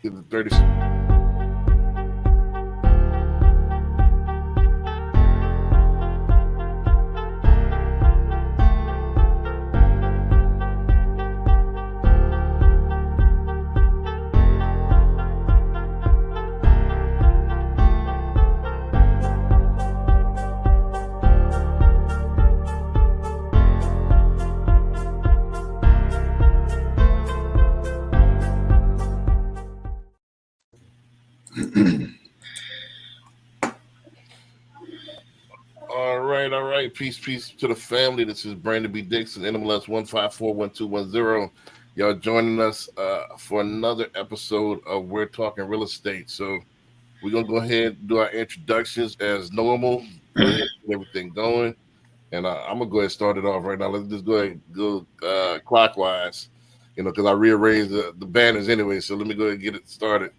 Give it 30. All right. Peace to the family. This is Brandon B. Dixon, NMLS 1541210. Y'all joining us for another episode of We're Talking Real Estate. So we're gonna go ahead and do our introductions as normal. Go ahead and get everything going, and I'm gonna go ahead and start it off right now. Let's just go ahead and go clockwise, because I rearranged the banners anyway. So let me go ahead and get it started.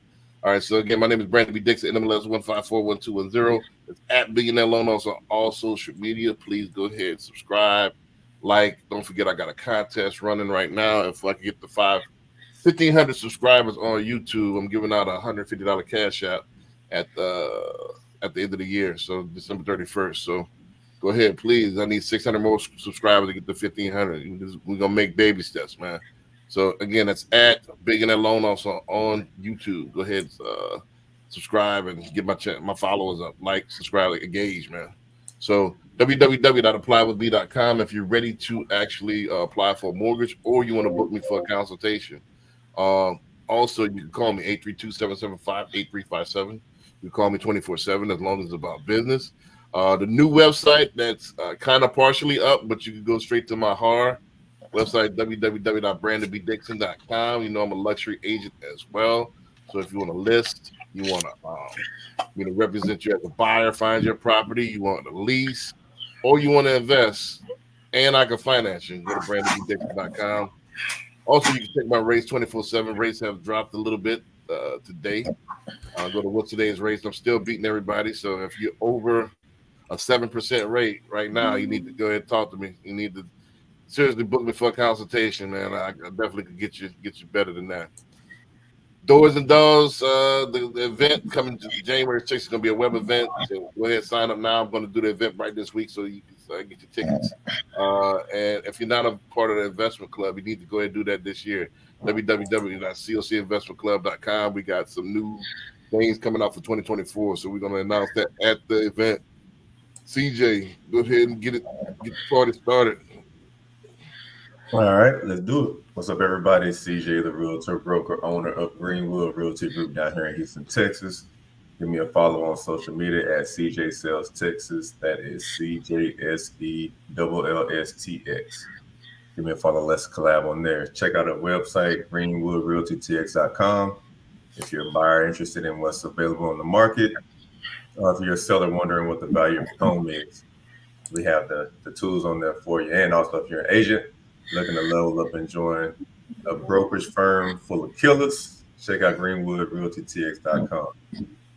All right, so again, my name is Brandon B. Dixon, NMLS 1541210. It's at Billionaire Loan Office on all social media. Please go ahead and subscribe, like. Don't forget, I got a contest running right now. If I can get the 1,500 subscribers on YouTube, I'm giving out a $150 cash out at the end of the year, so December 31st. So go ahead, please. I need 600 more subscribers to get to 1,500. We're gonna make baby steps, man. So again, that's at Billionaire Loan Officer on YouTube. Go ahead, subscribe and get my followers up. Like, subscribe, engage, man. So www.applywithb.com if you're ready to actually apply for a mortgage or you want to book me for a consultation. Also, you can call me 832-775-8357. You can call me 24/7 as long as it's about business. The new website that's kind of partially up, but you can go straight to my HAR website, www.brandonbdixon.com. I'm a luxury agent as well. So if you want to list, you want to represent you as a buyer, find your property, you want to lease, or you want to invest, and I can finance you, go to brandonbdixon.com. Also, you can check my rates 24/7. Rates have dropped a little bit today. Go to what's today's rates. I'm still beating everybody. So if you're over a 7% rate right now, you need to go ahead and talk to me. You need to seriously book me for a consultation, man. I definitely could get you better than that. Doors and Dolls, the event coming to January 6th is going to be a web event. So go ahead and sign up now. I'm going to do the event right this week so you can get your tickets. And if you're not a part of the investment club, you need to go ahead and do that this year. www.cocinvestmentclub.com. We got some new things coming out for 2024. So we're going to announce that at the event. CJ, go ahead and get the party started. All right, let's do it. What's up, everybody? It's CJ, the realtor, broker, owner of Greenwood Realty Group down here in Houston, Texas. Give me a follow on social media at CJ Sales Texas. That is CJSELLSTX. Give me a follow. Let's collab on there. Check out our website, greenwoodrealtytx.com. If you're a buyer interested in what's available on the market, if you're a seller wondering what the value of your home is, we have the tools on there for you. And also, if you're an agent looking to level up and join a brokerage firm full of killers, check out greenwoodrealtytx.com.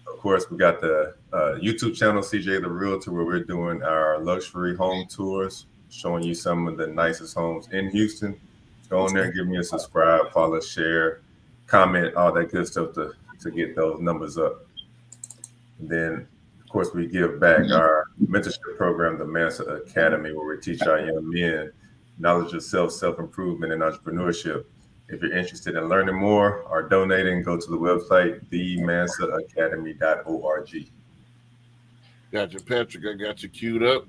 Of course, we got the YouTube channel, CJ the Realtor, where we're doing our luxury home tours, showing you some of the nicest homes in Houston. Go on there and give me a subscribe, follow, share, comment, all that good stuff to get those numbers up. And then, of course, we give back our mentorship program, the Mansa Academy, where we teach our young men knowledge of self-improvement, and entrepreneurship. If you're interested in learning more or donating, go to the website, themansahacademy.org. Got you, Patrick. I got you queued up.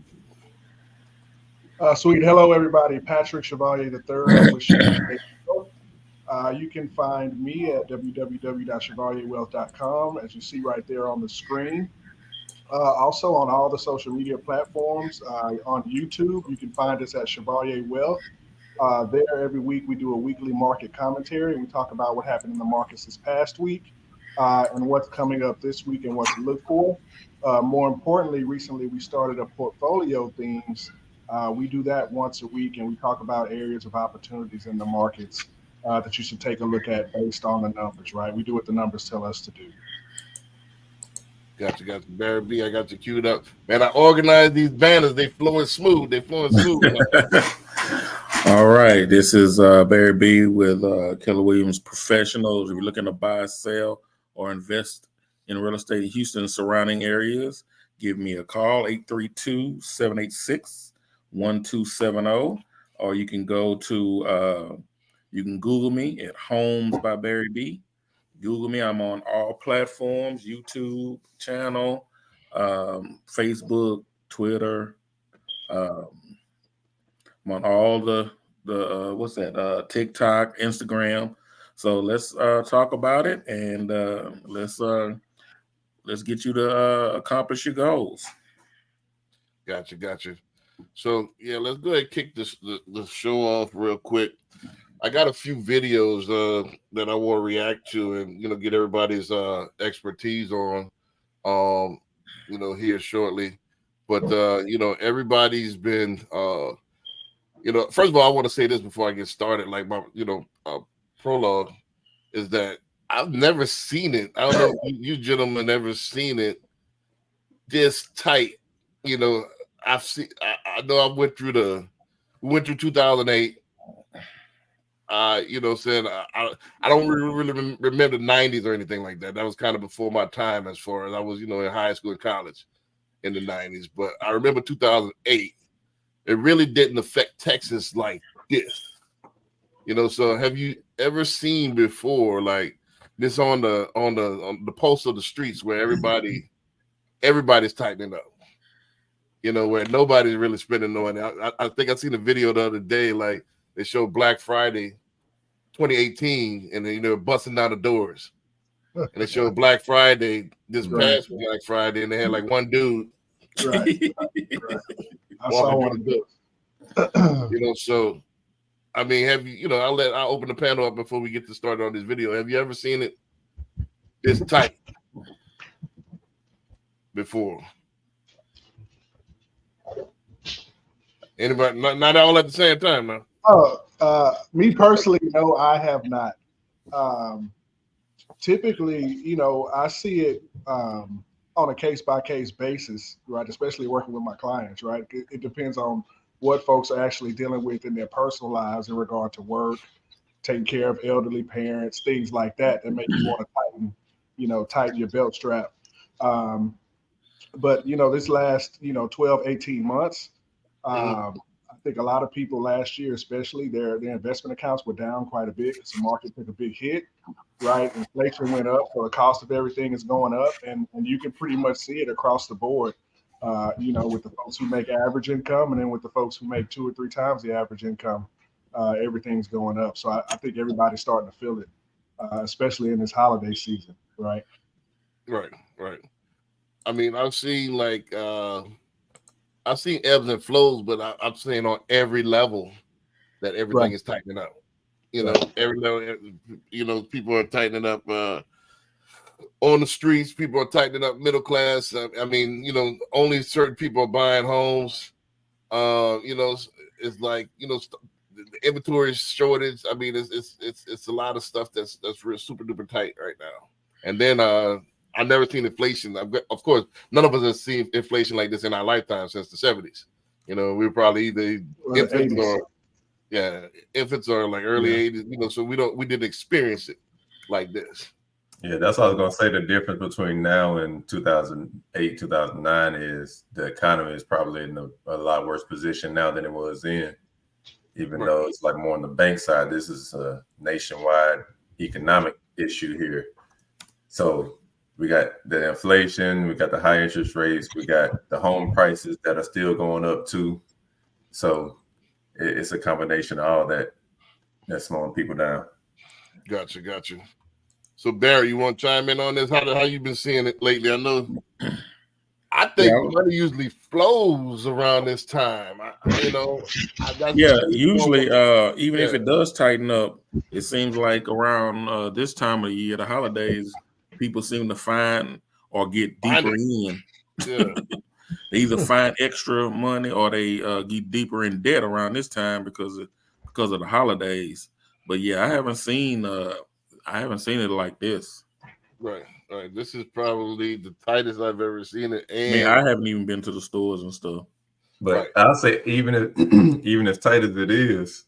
Sweet. Hello, everybody. Patrick Chevalier III. You can find me at www.chevalierwealth.com, as you see right there on the screen. Also on all the social media platforms. On YouTube, you can find us at Chevalier Wealth. There, every week, we do a weekly market commentary. We talk about what happened in the markets this past week and what's coming up this week and what to look for. More importantly, recently, we started a portfolio themes. We do that once a week, and we talk about areas of opportunities in the markets that you should take a look at based on the numbers, right? We do what the numbers tell us to do. Got you. Barry B, I got you queued up. Man, I organized these banners. They flowing smooth. All right, this is Barry B with Keller Williams Professionals. If you're looking to buy, sell, or invest in real estate in Houston and surrounding areas, give me a call, 832-786-1270, or you can go to, you can Google me at Homes by Barry B. Google me. I'm on all platforms, YouTube channel, Facebook, Twitter. I'm on all the what's that? TikTok, Instagram. So let's talk about it, and let's get you to accomplish your goals. Gotcha. So yeah, let's go ahead and kick the show off real quick. I got a few videos that I want to react to and get everybody's expertise on here shortly. But everybody's been first of all, I want to say this before I get started. Like my prologue is that I've never seen it. I don't know if you gentlemen ever seen it this tight. I've seen. I know I went through 2008. Saying I don't really remember the 90s or anything like that. That was kind of before my time as far as I was, in high school and college in the 90s. But I remember 2008. It really didn't affect Texas like this. So have you ever seen before like this on the pulse of the streets where everybody's tightening up? Where nobody's really spending no money. I think I seen a video the other day, like they showed Black Friday 2018, and then they're busting down the doors. And they showed Black Friday this past Black Friday, and they had like one dude. Right. I saw one of those. So I mean, have you? I'll open the panel up before we get to start on this video. Have you ever seen it this tight before? Anybody? Not all at the same time, now. Me personally, no, I have not. Typically, I see it on a case-by-case basis, right? Especially working with my clients, right? It depends on what folks are actually dealing with in their personal lives in regard to work, taking care of elderly parents, things like that make you want to tighten your belt strap. But this last 12, 18 months, I think a lot of people last year, especially their investment accounts were down quite a bit. The market took a big hit, right? Inflation went up, so the cost of everything is going up, and you can pretty much see it across the board. With the folks who make average income, and then with the folks who make 2 or 3 times the average income, everything's going up. So I think everybody's starting to feel it, especially in this holiday season, right? Right. I mean, I've seen ebbs and flows, but I'm saying on every level that everything is tightening up. Every level, people are tightening up on the streets. People are tightening up middle class. I mean, only certain people are buying homes. It's like the inventory shortage. I mean, it's a lot of stuff that's real super duper tight right now. And then I've never seen inflation. Of course, none of us have seen inflation like this in our lifetime since the 70s. We were probably either infants or like early 80s. So we didn't experience it like this. Yeah, that's what I was gonna say. The difference between now and 2008, 2009 is the economy is probably in a lot worse position now than it was then. Even though it's like more on the bank side, this is a nationwide economic issue here. So we got the inflation, we got the high interest rates, we got the home prices that are still going up too. So it's a combination of all that that's slowing people down. Gotcha. So Barry, you want to chime in on this? How you been seeing it lately? I think money usually flows around this time. Usually, even if it does tighten up, it seems like around this time of the year, the holidays, people seem to find or get deeper in. Yeah. They either find extra money or they get deeper in debt around this time because of the holidays. But yeah, I haven't seen it like this. Right. This is probably the tightest I've ever seen it. And I haven't even been to the stores and stuff. But I'll say even if tight as it is,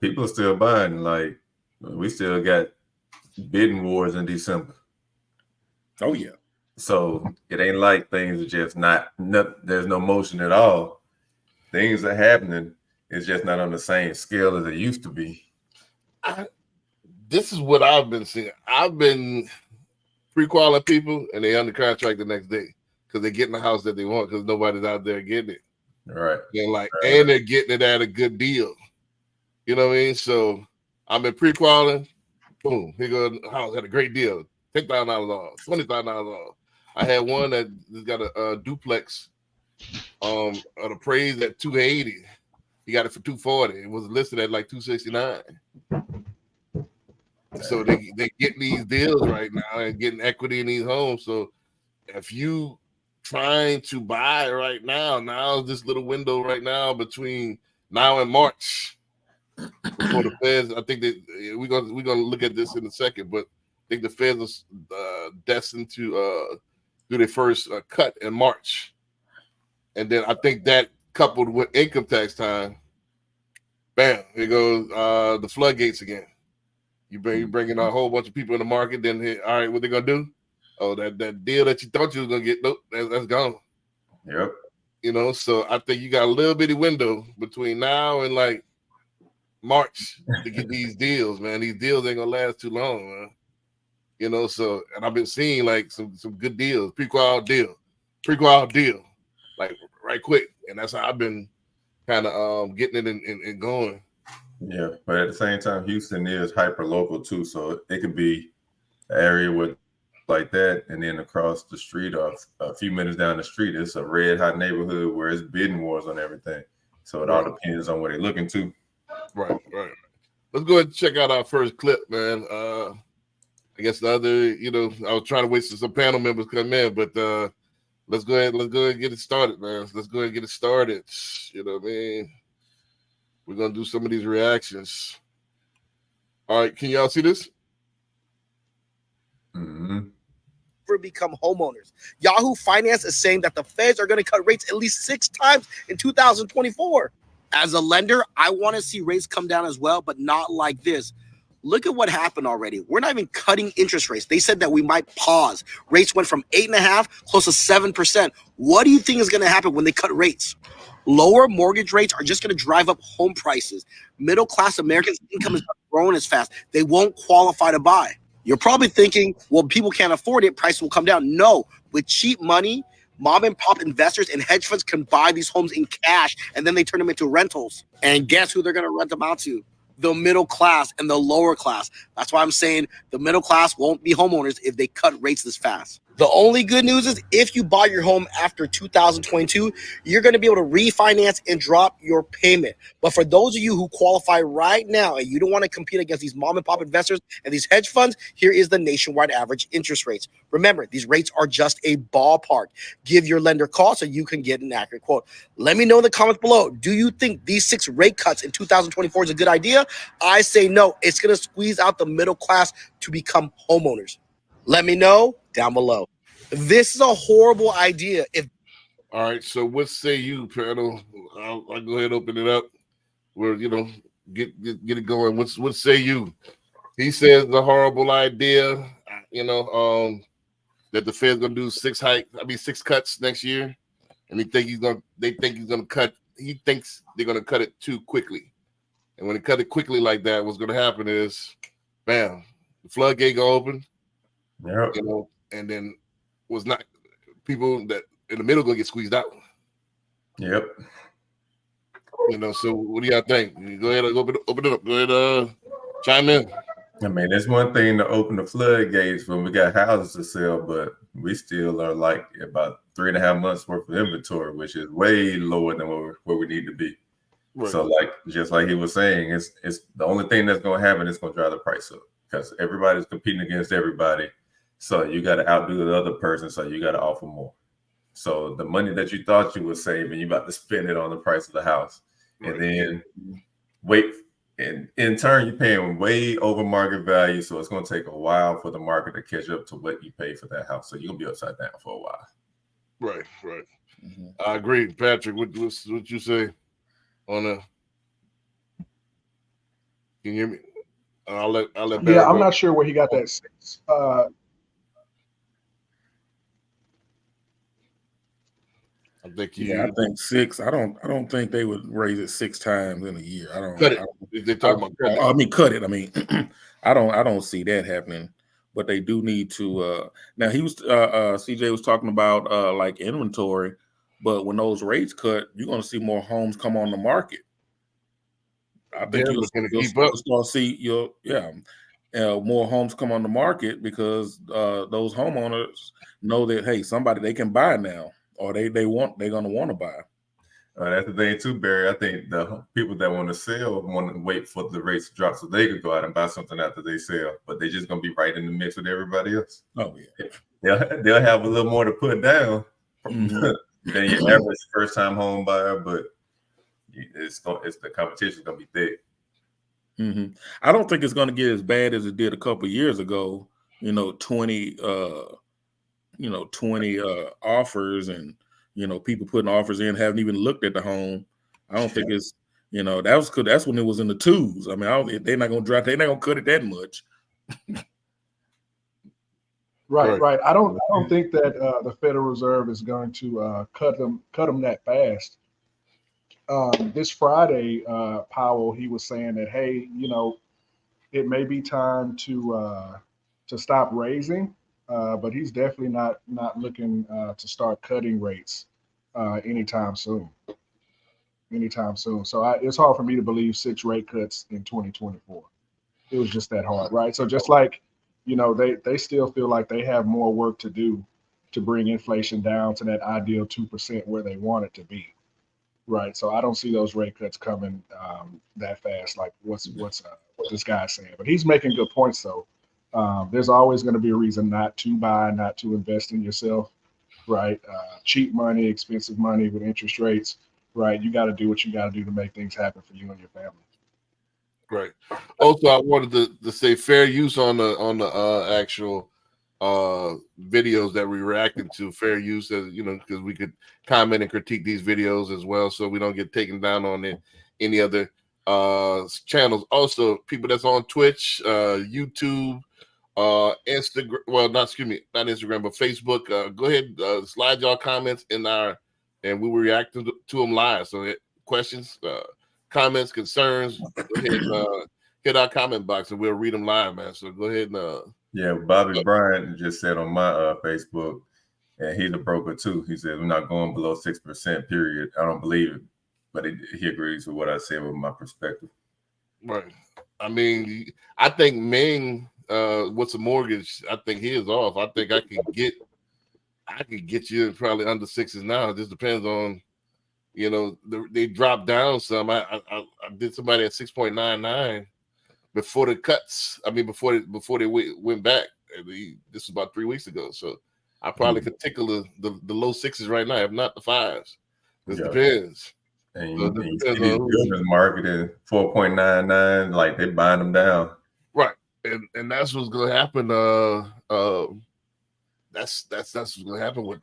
people are still buying. Like we still got bidding wars in December. Oh yeah. So it ain't like things are just not there's no motion at all. Things are happening. It's just not on the same scale as it used to be. This is what I've been seeing. I've been pre-qualifying people, and they under contract the next day because they're getting the house that they want because nobody's out there getting it. Right. They're like, Right. and they're getting it at a good deal. You know what I mean? So I've been pre-qualifying. Boom, here goes the house at a great deal. $10,000 off, $20,000 off. I had one that got a duplex, at appraised at $280. He got it for $240. It was listed at like $269. So they get these deals right now and getting equity in these homes. So if you trying to buy right now this little window right now between now and March before the Feds. I think that we're gonna look at this in a second, but I think the Feds are destined to do their first cut in March, and then I think that coupled with income tax time, bam, here goes the floodgates again. You bringing a whole bunch of people in the market. Then all right, what they gonna do? Oh, that deal that you thought you was gonna get, nope, that's gone. Yep. You know, so I think you got a little bitty window between now and like March to get these deals, man. These deals ain't gonna last too long, man. You know, so and I've been seeing like some good deals, pre-qual deal, like right quick, and that's how I've been kind of getting it and going. Yeah, but at the same time, Houston is hyper local too, so it could be an area with like that, and then across the street or a few minutes down the street, it's a red hot neighborhood where it's bidding wars on everything. So it all depends on what they're looking to. Right. Let's go ahead and check out our first clip, man. I guess the other, I was trying to wait till some panel members come in, but let's go ahead and get it started, man. Let's go ahead and get it started. You know what I mean? We're gonna do some of these reactions. All right, can y'all see this? Mm-hmm. Become homeowners. Yahoo Finance is saying that the Feds are going to cut rates at least 6 times in 2024. As a lender, I want to see rates come down as well, but not like this. Look at what happened already. We're not even cutting interest rates. They said that we might pause. Rates went from 8.5% close to 7%. What do you think is going to happen when they cut rates? Lower mortgage rates are just going to drive up home prices. Middle-class Americans' income is not growing as fast. They won't qualify to buy. You're probably thinking, well, people can't afford it, price will come down. No, with cheap money, mom and pop investors and hedge funds can buy these homes in cash, and then they turn them into rentals. And guess who they're going to rent them out to? The middle class and the lower class. That's why I'm saying the middle class won't be homeowners if they cut rates this fast. The only good news is if you buy your home after 2022, you're going to be able to refinance and drop your payment. But for those of you who qualify right now and you don't want to compete against these mom and pop investors and these hedge funds, here is the nationwide average interest rates. Remember, these rates are just a ballpark. Give your lender a call so you can get an accurate quote. Let me know in the comments below. Do you think these 6 rate cuts in 2024 is a good idea? I say no. It's going to squeeze out the middle class to become homeowners. Let me know down below. This is a horrible idea. All right, so what say you, panel? I'll go ahead and open it up. We're get it going. What say you? He says the horrible idea. That the Fed's gonna do 6 cuts next year, and they think he's gonna cut. He thinks they're gonna cut it too quickly, and when they cut it quickly like that, what's gonna happen is, bam, the floodgate gonna open. Yep. And then was not people that in the middle gonna get squeezed out. Yep. So what do y'all think? You go ahead and open it up. Go ahead, chime in. I mean, it's one thing to open the floodgates when we got houses to sell, but we still are like about 3.5 months worth of inventory, which is way lower than where we need to be. Right. So, just like he was saying, it's the only thing that's going to happen is going to drive the price up because everybody's competing against everybody. So you got to outdo the other person. So you got to offer more. So the money that you thought you were saving, you about to spend it on the price of the house, and then wait. And in turn, you're paying way over market value. So it's going to take a while for the market to catch up to what you pay for that house. So you're going to be upside down for a while. Right. Mm-hmm. I agree. Patrick, what you say on Can you hear me? I'll let Barry Yeah, I'm go. not sure where he got that 6. I think you Yeah, I think 6. I don't think they would raise it 6 times in a year. cut it. They're talking about cut it. I mean, cut it. I mean, I don't see that happening. But they do need to. Now he was CJ was talking about like inventory, but when those rates cut, you're going to see more homes come on the market. I think Yeah, but can it keep up? you'll start see more homes come on the market because those homeowners know that hey, somebody they can buy now, or they're going to want to buy. That's the thing too, Barry. I think the people that want to sell want to wait for the rates to drop so they can go out and buy something after they sell. But they're just gonna be right in the mix with everybody else. Oh yeah, They'll have a little more to put down Mhm. than your average first time home buyer, but it's the competition's gonna be thick. Mm-hmm. I don't think it's going to get as bad as it did a couple of years ago. 20 offers and people putting offers in haven't even looked at the home. I don't think it's that's when it was in the 2s. I mean, they're not going to drop. They're not going to cut it that much. Right. I don't think that the Federal Reserve is going to cut them that fast. This Friday, Powell, he was saying that, hey, it may be time to stop raising, but he's definitely not looking to start cutting rates anytime soon. So it's hard for me to believe 6 rate cuts in 2024. It was just that hard, right? So just like, they still feel like they have more work to do to bring inflation down to that ideal 2% where they want it to be. Right. So I don't see those rate cuts coming that fast, like what this guy's saying. But he's making good points, though. There's always going to be a reason not to buy, not to invest in yourself, right? Cheap money, expensive money with interest rates, right? You got to do what you got to do to make things happen for you and your family. Right. Also, I wanted to say fair use on the actual videos that we reacted to. Fair use, as because we could comment and critique these videos as well, so we don't get taken down on any other channels. Also, people that's on Twitch, YouTube, Instagram. Well, not Instagram, but Facebook. Go ahead, slide y'all comments and we will react to them live. So questions, comments, concerns, go ahead and hit our comment box and we'll read them live, man. So go ahead and yeah, Bobby Bryant just said on my Facebook, and he's a broker too. He said we're not going below 6%. Period. I don't believe it, but he agrees with what I said with my perspective. Right. I mean, I think Ming, what's a mortgage? I think he is off. I think I could get you probably under 6s now. It just depends on, they dropped down some. I did somebody at 6.99 before the cuts. I mean, before they went back. This was about 3 weeks ago. So I probably could tickle the low 6s right now, if not the 5s. This depends. And you see these builders marketing 4.99, like they're buying them down. Right. And that's what's gonna happen. That's what's gonna happen with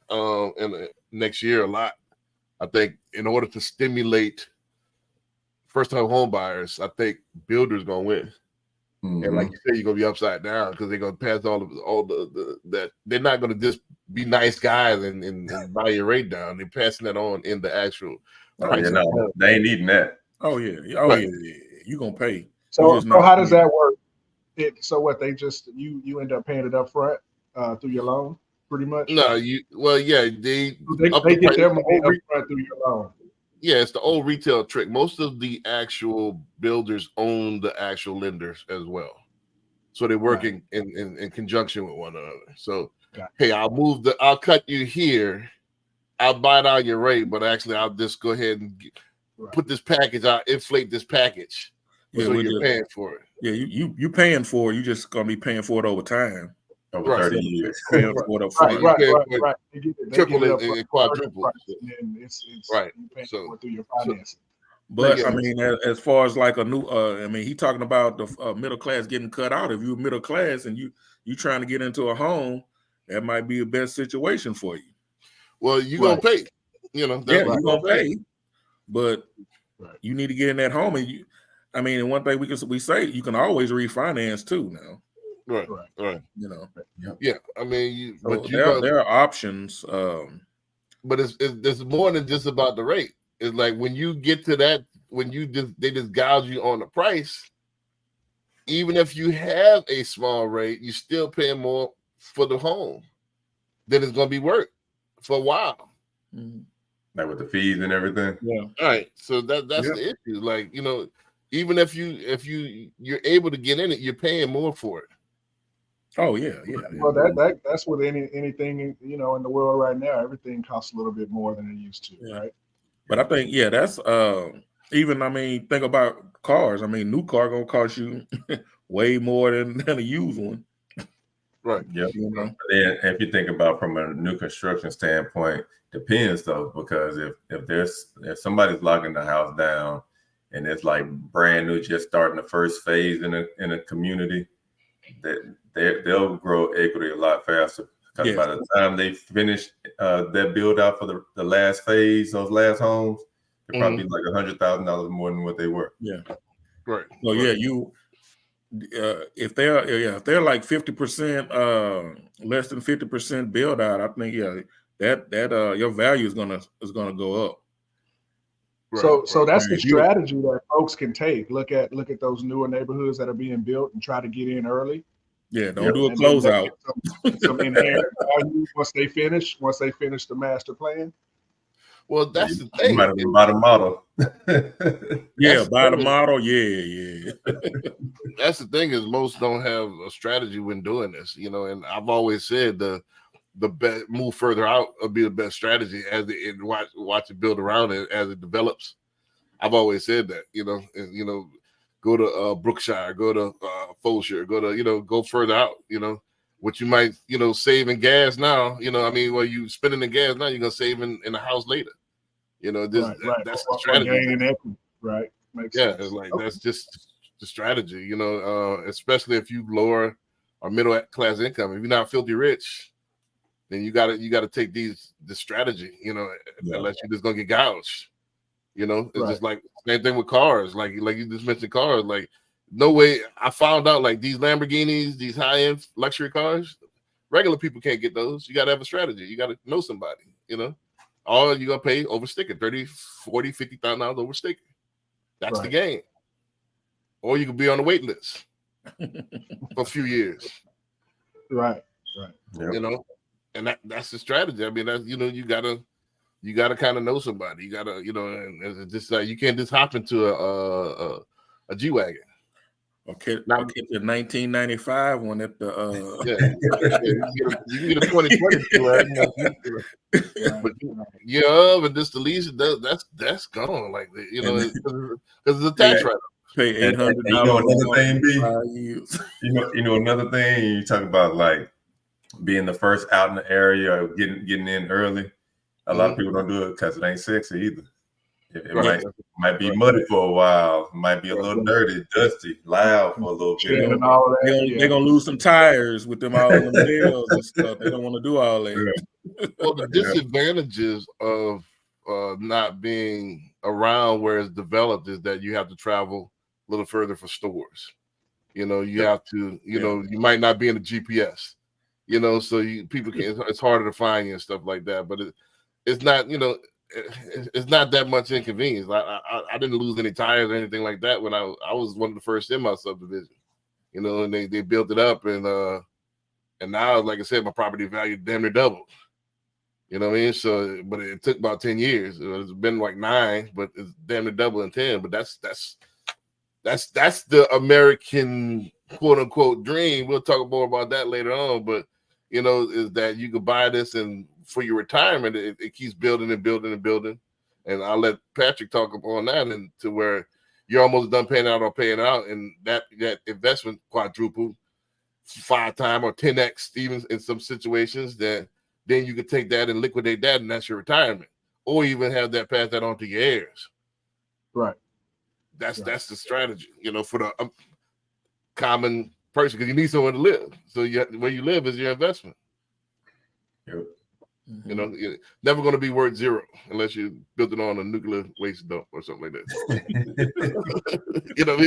in the next year a lot. I think in order to stimulate first-time home buyers, I think builders gonna win. Mm-hmm. And like you said, you're gonna be upside down because they're gonna pass all the that they're not gonna just be nice guys and buy your rate down. They're passing that on in the actual price. They ain't needing that. Oh yeah, yeah. You're gonna pay. So how does that work? So what they just you end up paying it up front through your loan, pretty much? No, they get their money up front through your loan. Yeah, it's the old retail trick. Most of the actual builders own the actual lenders as well. So they're working in conjunction with one another. So, hey, I'll cut you here. I'll buy down your rate, but actually I'll just go ahead and put this package, I'll inflate this package. Yeah, so you're paying for it. Yeah, you paying for it. You're just going to be paying for it over time. Over 30 years. Paying for it up front. Right. Triple and quadruple. And it's right. So through your financing. But I mean, as far as like a new, he talking about the middle class getting cut out. If you're middle class and you trying to get into a home, that might be the best situation for you. Well, you're gonna pay. You're gonna pay, but you need to get in that home. And I mean, and one thing we say you can always refinance too now. Right. Right. Right. You know, Yeah. I mean, so there are options. But it's more than just about the rate. It's like when you get to that, when they just gouge you on the price. Even if you have a small rate, you're still paying more for the home than it's going to be worth for a while. Like with the fees and everything. Yeah. All right. So that's the issue. Like, you know, even if you're able to get in it, you're paying more for it. Oh yeah. Well, that's with anything, you know, in the world right now. Everything costs a little bit more than it used to, right? But I think that's even. I mean, think about cars. I mean, new car gonna cost you way more than a used one. Right. Yep. You know? Then if you think about from a new construction standpoint, depends though, because if somebody's locking the house down and it's like brand new, just starting the first phase in a community, that they'll grow equity a lot faster. Because by the time they finish that build out for the last phase, those last homes, they're probably like $100,000 more than what they were. Yeah. Right. So you if they're like 50% less than 50% build out, I think that your value is gonna go up. Right. So that's the strategy that folks can take. Look at those newer neighborhoods that are being built and try to get in early. Yeah, don't do a closeout. Some inherent value once they finish the master plan. Well, that's the thing. You might have been by the model. Buy the model. Yeah. That's the thing is most don't have a strategy when doing this, you know. And I've always said the best move further out will be the best strategy as it watch it build around it as it develops. I've always said that, you know, and, you know, go to Brookshire, go to Fulshire, go further out, you know, what you might, you know, save in gas now, you know, I mean, well, you spending the gas now, you're going to save in the house later. You know, that's the strategy. Right. Makes sense. It's like, that's just the strategy, you know, especially if you lower or middle class income. If you're not filthy rich, then you got to take the strategy, you know, unless you're just going to get gouged. You know, it's just like same thing with cars. Like you just mentioned cars. Like, no way. I found out like these Lamborghinis, these high-end luxury cars, regular people can't get those. You got to have a strategy. You got to know somebody, you know. All you got to pay over sticker, $30,000, $40,000, $50,000 over sticker. That's the game. Or you could be on the wait list for a few years. Right. Yep. You know, and that's the strategy. I mean, that's, you know, you gotta kind of know somebody. You gotta, you know, and it's just like you can't just hop into a G-Wagon. Okay, in 1995 when at the you can get a 2020 G-Wagon, but and just the lease that's gone. Like, you know, because it's a tax write-off. Pay $800. You know another thing, B. You know another thing. You talk about like being the first out in the area, or getting in early. A lot of people don't do it because it ain't sexy either. It might be muddy for a while. It might be a little dirty, dusty, loud for a little bit. And all of that. They're gonna lose some tires with them all in the nails and stuff. They don't want to do all that. Well, the disadvantages of not being around where it's developed is that you have to travel a little further for stores. You know, you have to, you know, you might not be in the GPS. You know, so people can. It's harder to find you and stuff like that. But it's not, you know, it's not that much inconvenience. I didn't lose any tires or anything like that when I was one of the first in my subdivision. You know, and they built it up, and now, like I said, my property value damn near doubled. You know what I mean? So, but it took about 10 years. It's been like 9, but it's damn near double in 10. But that's the American quote unquote dream. We'll talk more about that later on. But you know, is that you could buy this and for your retirement, it keeps building and building and building. And I'll let Patrick talk on that, and to where you're almost done paying out, and that investment quadrupled 5 times or 10x even in some situations. That then you could take that and liquidate that, and that's your retirement, or even have that pass that on to your heirs. Right. That's the strategy, you know, for the common person, because you need somewhere to live. So where you live is your investment. Yep. Mhm. You know, you're never going to be worth zero unless you build it on a nuclear waste dump or something like that. You know,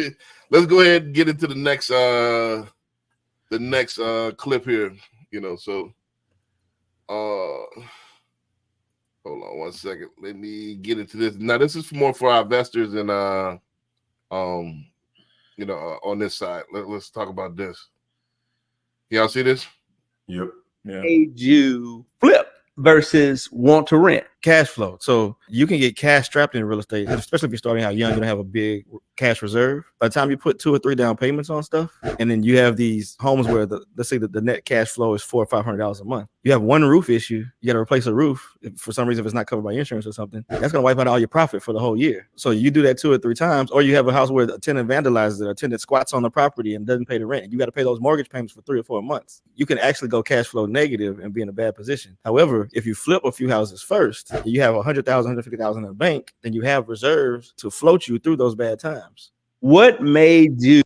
let's go ahead and get into the next clip here. You know, so hold on one second. Let me get into this. Now, this is more for our investors and you know, on this side. Let's talk about this. Y'all see this? Yep. Yeah. Made you flip versus want to rent. Cash flow. So you can get cash strapped in real estate, especially if you're starting out young. You don't have a big cash reserve. By the time you put 2 or 3 down payments on stuff, and then you have these homes where let's say that the net cash flow is $400 or $500 a month. You have one roof issue. You got to replace a roof. If for some reason, if it's not covered by insurance or something, that's going to wipe out all your profit for the whole year. So you do that 2 or 3 times, or you have a house where a tenant vandalizes it, a tenant squats on the property and doesn't pay the rent. You got to pay those mortgage payments for 3 or 4 months. You can actually go cash flow negative and be in a bad position. However, if you flip a few houses first, you have 100,000, 150,000 in the bank, then you have reserves to float you through those bad times. What made you?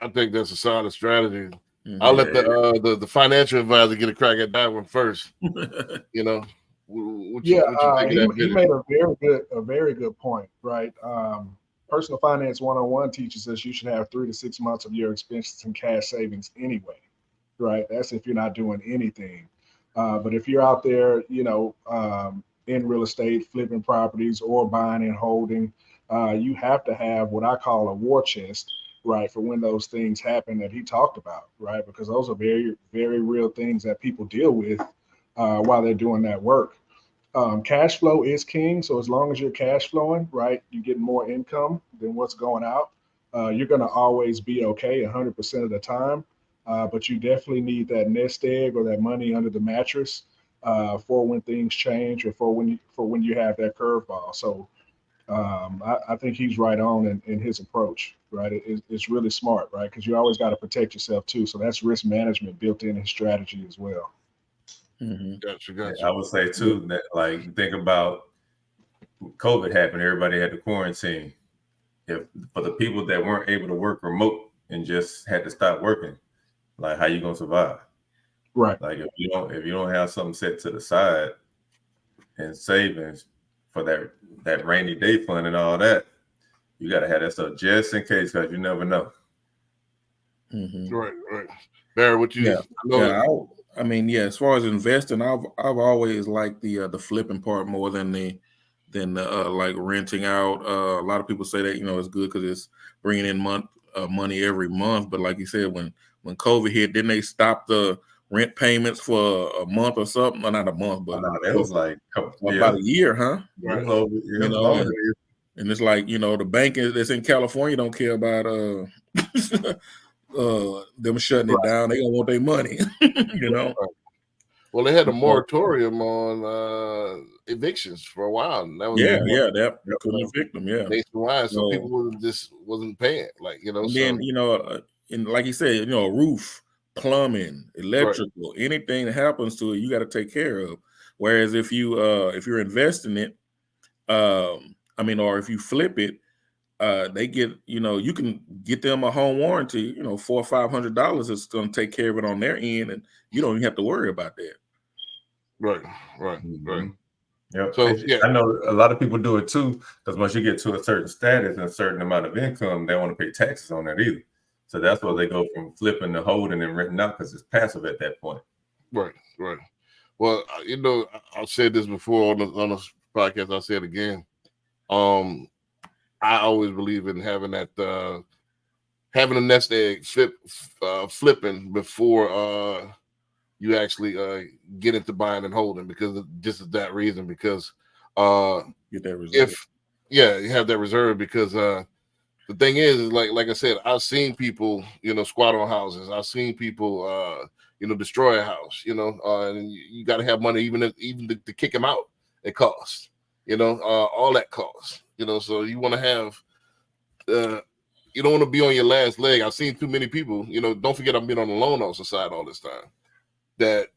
I think that's a solid strategy. Mhm. I'll let the financial advisor get a crack at that one first. You know, what you think of that he vision? made a very good point, right? Personal Finance 101 teaches us you should have 3 to 6 months of your expenses and cash savings anyway, right? That's if you're not doing anything. But if you're out there, you know, in real estate, flipping properties or buying and holding, you have to have what I call a war chest, right, for when those things happen that he talked about, right? Because those are very, very real things that people deal with while they're doing that work. Cash flow is king. So as long as you're cash flowing, right, you get more income than what's going out. You're going to always be okay 100% of the time. But you definitely need that nest egg or that money under the mattress for when things change or for when you have that curveball. So I think he's right on in his approach, right? It's really smart, right? Because you always got to protect yourself too. So that's risk management built in his strategy as well. Mhm. Gotcha. I would say too that, like, think about COVID happened, everybody had to quarantine. If for the people that weren't able to work remote and just had to stop working, like, how you gonna survive? Right. Like, if you don't have something set to the side and savings for that rainy day fund and all that, you got to have that stuff just in case, because you never know. Mhm. Right. Barry, what you? Yeah. I mean, yeah. As far as investing, I've always liked the flipping part more than the like renting out. A lot of people say that, you know, it's good because it's bringing in money every month. But like you said, when COVID hit, didn't they stop the rent payments for a month or something? Well, not a month, but That was like about a year, huh? It was over, You know, and it's like, you know, the bank that's in California don't care about them shutting it down. They don't want their money. You know. Well, they had a moratorium on evictions for a while. And that was that couldn't evict them. Yeah, nationwide, so people wasn't paying. Like, you know, and then, you know, and like you said, you know, a roof, plumbing, electrical, anything that happens to it, you got to take care of. Whereas if you're investing it, I mean, or if you flip it, they get, you know, you can get them a home warranty, you know, $400 or $500 is going to take care of it on their end, and you don't even have to worry about that. Right. Yep. So I know a lot of people do it too, because once you get to a certain status and a certain amount of income, they want to pay taxes on that either. So that's why they go from flipping to holding and renting out, because it's passive at that point. Right. Well, you know, I've said this before on this podcast. I'll say it again. I always believe in having that having a nest egg flipping before you actually get into buying and holding, because just is that reason. Because get that reserve. You have that reserve, because the thing is like I said, I've seen people, you know, squat on houses. I've seen people you know, destroy a house, you know, and you got to have money even to kick them out. It costs, you know, all that costs, you know. So you want to have you don't want to be on your last leg. I've seen too many people, you know, don't forget I've been on the loan officer side all this time, that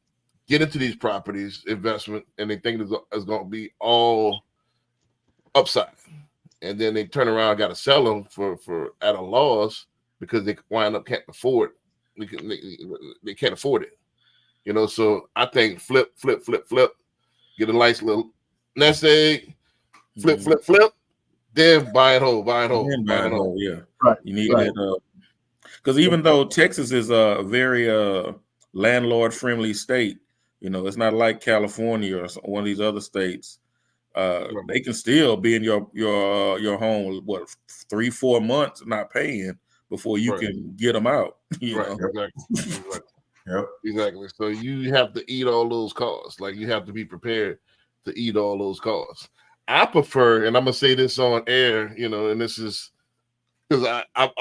get into these properties investment and they think it's going to be all upside. And then they turn around, got to sell them for at a loss because they wind up can't afford. They can't afford it. You know, so I think flip, get a nice little nest egg, flip, then buy and hold. And buy and hold, yeah. Right. You need Right. it because even though Texas is a very landlord friendly state, you know, it's not like California or one of these other states. They can still be in your home 3-4 months not paying before you can get them out. You know? Exactly. So you have to eat all those costs. Like you have to be prepared to eat all those costs. I prefer, and I'm gonna say this on air, you know, and this is because I've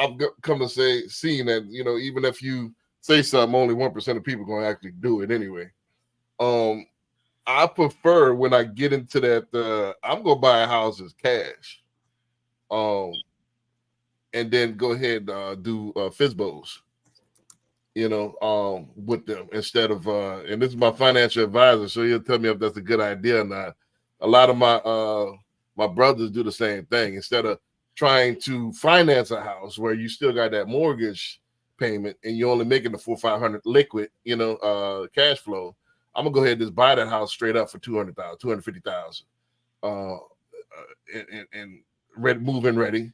come to seeing that, you know, even if you say something, only 1% of people gonna actually do it anyway. I prefer when I get into that, I'm gonna buy houses cash, and then go ahead do FSBOs, you know, with them instead of and this is my financial advisor, so he'll tell me if that's a good idea or not. A lot of my brothers do the same thing. Instead of trying to finance a house where you still got that mortgage payment and you're only making the $400-500 liquid, you know, cash flow, I'm gonna go ahead and just buy that house straight up for $200,000, $250,000, and move-in ready.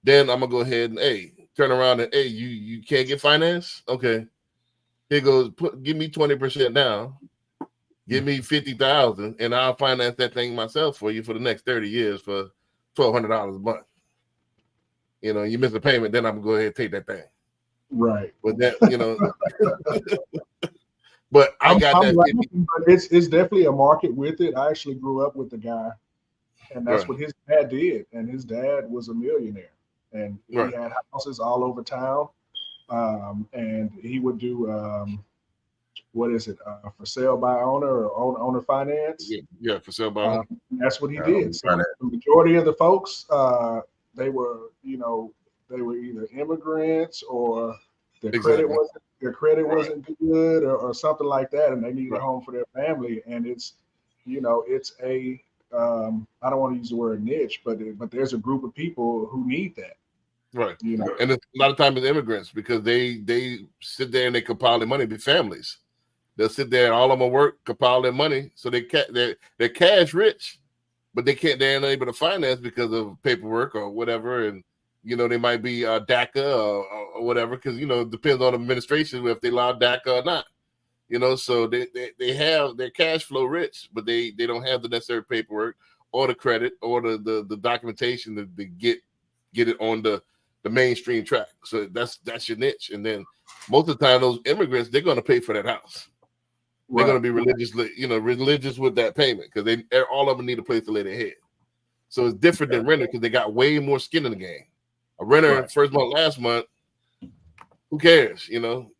Then I'm gonna go ahead and turn around and you can't get finance? Okay. Here goes, give me 20% now. Give me 50,000 and I'll finance that thing myself for you for the next 30 years for $1,200 a month. You know, you miss a payment, then I'm gonna go ahead and take that thing. Right. But that, you know, but I got that. But it's definitely a market with it. I actually grew up with the guy, and that's what his dad did. And his dad was a millionaire, and he had houses all over town. And he would do what is it? For sale by owner or owner finance? Yeah, for sale by owner. That's what he did. So the majority of the folks, they were either immigrants or their credit wasn't good or something like that, and they needed a home for their family. And it's, you know, it's a I don't want to use the word niche, but there's a group of people who need that. Right. You know, and a lot of times it's immigrants because they sit there and they compile their money with families. They'll sit there and all of them will work, compile their money, so they're cash rich, but they're unable to finance because of paperwork or whatever, and you know they might be DACA or whatever, because you know it depends on the administration if they allow DACA or not. You know, so they have their cash flow rich, but they don't have the necessary paperwork or the credit or the documentation to get it on the mainstream track. So that's your niche. And then most of the time those immigrants, they're going to pay for that house. They're going to be religious with that payment because all of them need a place to lay their head. So it's different than renter because they got way more skin in the game. A renter first month, last month, who cares? You know,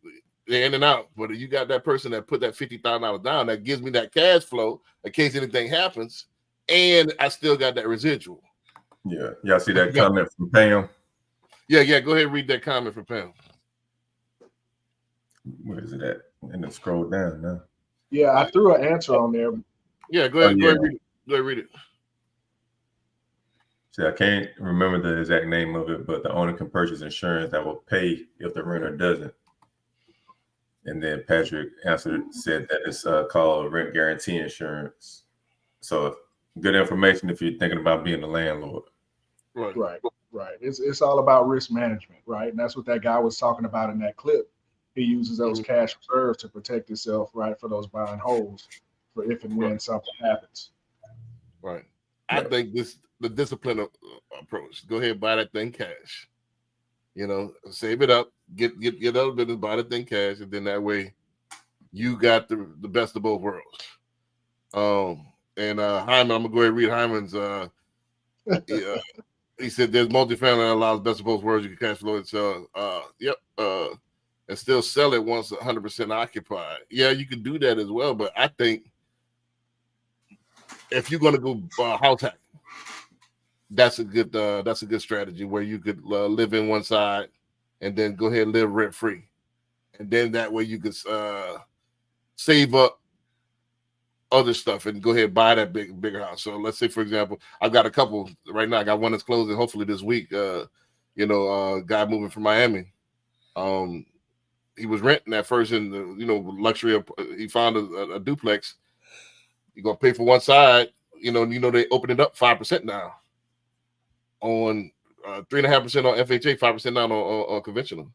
they're in and out. But if you got that person that put that $50,000 down, that gives me that cash flow in case anything happens, and I still got that residual. Yeah, y'all see that comment from Pam? Yeah. Go ahead and read that comment from Pam. Where is it at? And then scroll down now. Yeah, I threw an answer on there. Yeah, go ahead. Go ahead, read it. Go ahead, read it. See, I can't remember the exact name of it, but the owner can purchase insurance that will pay if the renter doesn't. And then Patrick said that it's called rent guarantee insurance. So good information if you're thinking about being a landlord. Right. It's all about risk management, right? And that's what that guy was talking about in that clip. He uses those cash reserves to protect himself, right, for those buying holes for if and when something happens. Right. I think the discipline approach. Go ahead and buy that thing cash. You know, save it up, get other business, buy the thing cash, and then that way you got the best of both worlds. And Hyman, I'm gonna go ahead and read Hyman's he said there's multifamily that allows best of both worlds. You can cash flow it. So and still sell it once 100% occupied. Yeah, you can do that as well. But I think if you're gonna go house hack, that's a good strategy where you could live in one side and then go ahead and live rent free, and then that way you could save up other stuff and go ahead and buy that bigger house. So let's say, for example, I've got a couple right now. I got one that's closing hopefully this week. Guy moving from Miami. he was renting at first in the luxury of, he found a duplex. You're gonna pay for one side, they open it up 5% now on 3.5% on FHA, 5% now on conventional.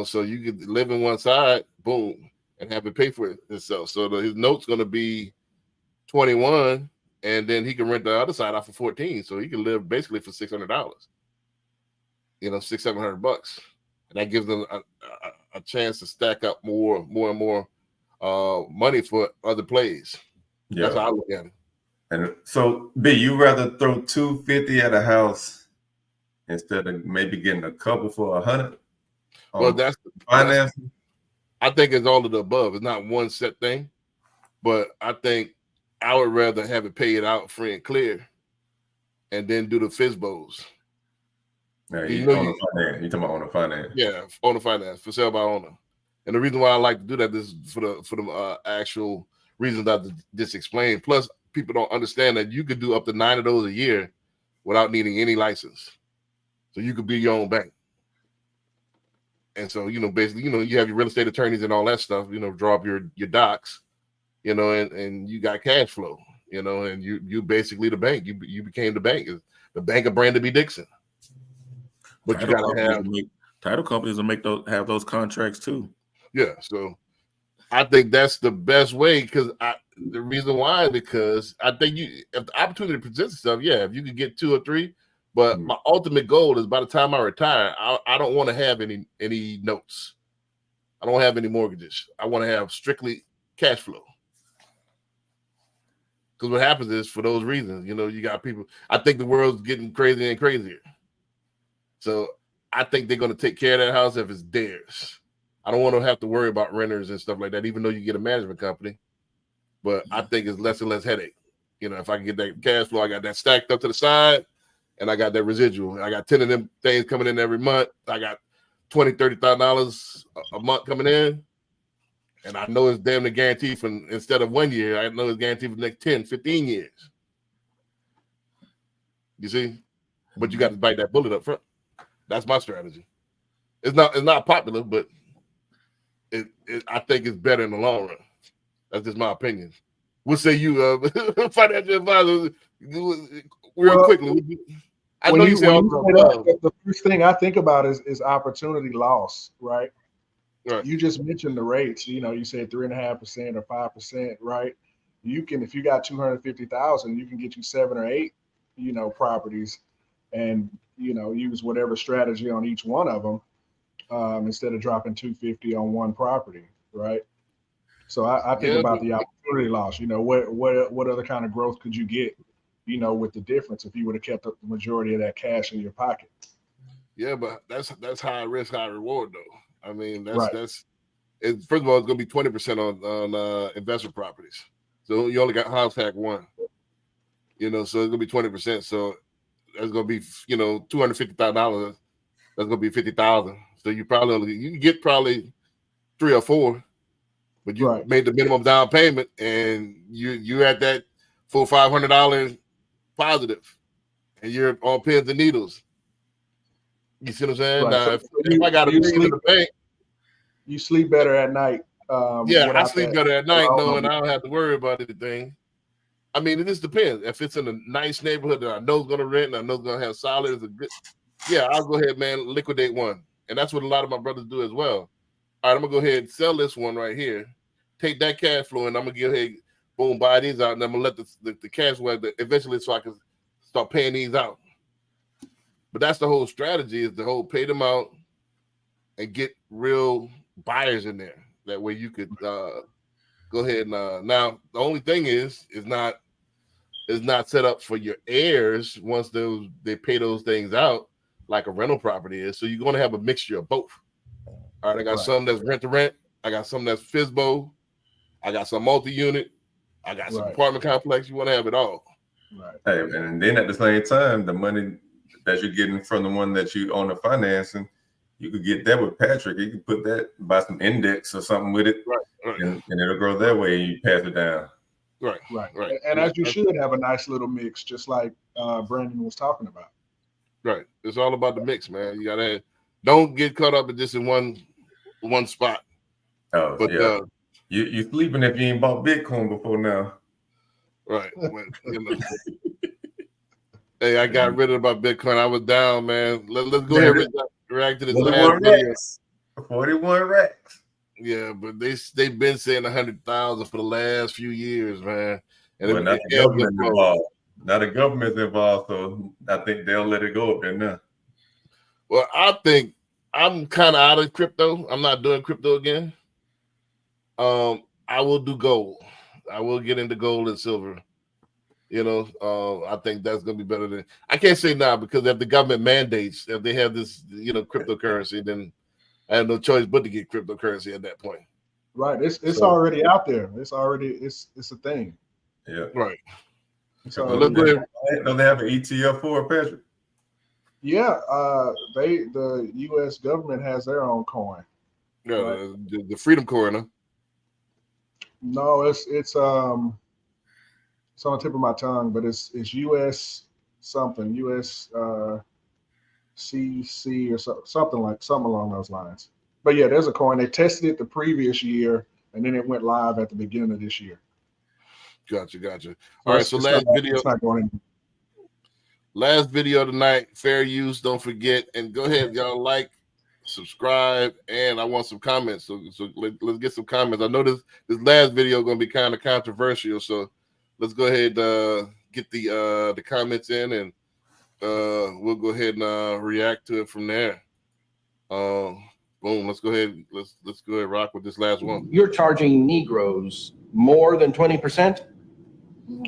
So you could live in one side, boom, and have it pay for itself. So his note's gonna be 21, and then he can rent the other side out for 14. So he can live basically for $600. $600-700, and that gives them a chance to stack up more and more money for other plays. Yeah. That's how I look at it. And so, B, you rather throw $250 at a house instead of maybe getting a couple for $100? Well, that's financing. I think it's all of the above. It's not one set thing, but I think I would rather have it paid out free and clear, and then do the FSBOs. Yeah, you talking about owner finance? Yeah, owner finance, for sale by owner. And the reason why I like to do that is for the actual reasons I just explained. Plus, people don't understand that you could do up to 9 of those a year without needing any license. So you could be your own bank. And so, basically, you have your real estate attorneys and all that stuff, draw up your docs, and you got cash flow, and you basically the bank. You became the bank. The bank of Brandon B. Dixon. But you gotta have title companies will have those contracts too. Yeah, so I think that's the best way, because the reason why is because I think if the opportunity presents itself, if you could get 2 or 3, but my ultimate goal is by the time I retire, I don't want to have any notes. I don't have any mortgages. I want to have strictly cash flow. Because what happens is, for those reasons, you got people. I think the world's getting crazier and crazier. So I think they're going to take care of that house if it's theirs. I don't want to have to worry about renters and stuff like that, even though you get a management company. But I think it's less and less headache. If I can get that cash flow, I got that stacked up to the side, and I got that residual. I got 10 of them things coming in every month. I got $20,000, $30,000 a month coming in. And I know it's damn near guaranteed instead of 1 year, I know it's guaranteed for the next 10, 15 years. You see? But you got to bite that bullet up front. That's my strategy. It's not popular, but I think it's better in the long run. That's just my opinion. What say you, financial advisor? Quickly. I know you say all the first thing I think about is opportunity loss, right? Right. You just mentioned the rates. You said 3.5% or 5%, right? You can, if you got 250,000, you can get you 7 or 8, properties, and use whatever strategy on each one of them, instead of dropping 250 on one property, right? So I think about the opportunity loss. What other kind of growth could you get, with the difference if you would have kept up the majority of that cash in your pocket? Yeah, but that's high risk, high reward, though. I mean, Right. First of all, it's going to be 20% on investment properties. So you only got house hack 1. So it's going to be 20%. So that's going to be, $250,000. That's going to be $50,000. So you can get probably 3 or 4, but you made the minimum down payment, and you at that $400-500 positive, and you're on pins and needles. You see what I'm saying? Right. Now, if I got a million in the bank, you sleep better at night. I sleep better at night knowing I don't have to worry about anything. I mean, it just depends. If it's in a nice neighborhood that I know is going to rent and I know it's going to have solid, I'll go ahead, man, liquidate one. And that's what a lot of my brothers do as well. All right, I'm going to go ahead and sell this one right here, take that cash flow, and I'm going to go ahead, boom, buy these out, and I'm going to let the cash flow eventually so I can start paying these out. But that's the whole strategy, is the whole pay them out and get real buyers in there. That way you could go ahead and now the only thing is not set up for your heirs once they pay those things out like a rental property is. So you're going to have a mixture of both. All right, I got some that's rent to rent. I got some that's FSBO. I got some multi-unit. I got some apartment complex. You want to have it all. Right. Hey, and then at the same time, the money that you're getting from the one that you own the financing, you could get that with Patrick. You could put that, buy some index or something with it, right. And it'll grow that way, and you pass it down. Right. And as you should have a nice little mix, just like Brandon was talking about. Right. It's all about the mix, man. You gotta don't get caught up in just in one one spot. Oh, But yeah. You sleeping if you ain't bought Bitcoin before now. right, hey, I got rid of my Bitcoin. I was down, man. Let's go ahead and react to this last video. 41 racks. Yeah, but they've been saying 100,000 for the last few years, man. And Well, not the government involved. Now the government's involved, so I think they'll let it go up there now. Well, I think I'm kind of out of crypto. I'm not doing crypto again. I will do gold. I will get into gold and silver. I think that's gonna be better than. I can't say now because if the government mandates, if they have this, cryptocurrency, then I have no choice but to get cryptocurrency at that point. Right. It's already out there. It's a thing. Yeah. Right. So Don't they have an ETF for it, Patrick? Yeah, the U.S. government has their own coin. Yeah, right. the Freedom Coin, huh? No, it's on the tip of my tongue, but it's U.S. something, U.S. CC or something along those lines. But yeah, there's a coin. They tested it the previous year, and then it went live at the beginning of this year. Gotcha. All right, so last video. It's not going in. Last video tonight, fair use. Don't forget, and go ahead, y'all like, subscribe, and I want some comments. So let's get some comments. I know this last video going to be kind of controversial, so let's go ahead get the comments in, and we'll go ahead and react to it from there. Boom. Let's go ahead. Let's go ahead and rock with this last one. You're charging Negroes more than 20%?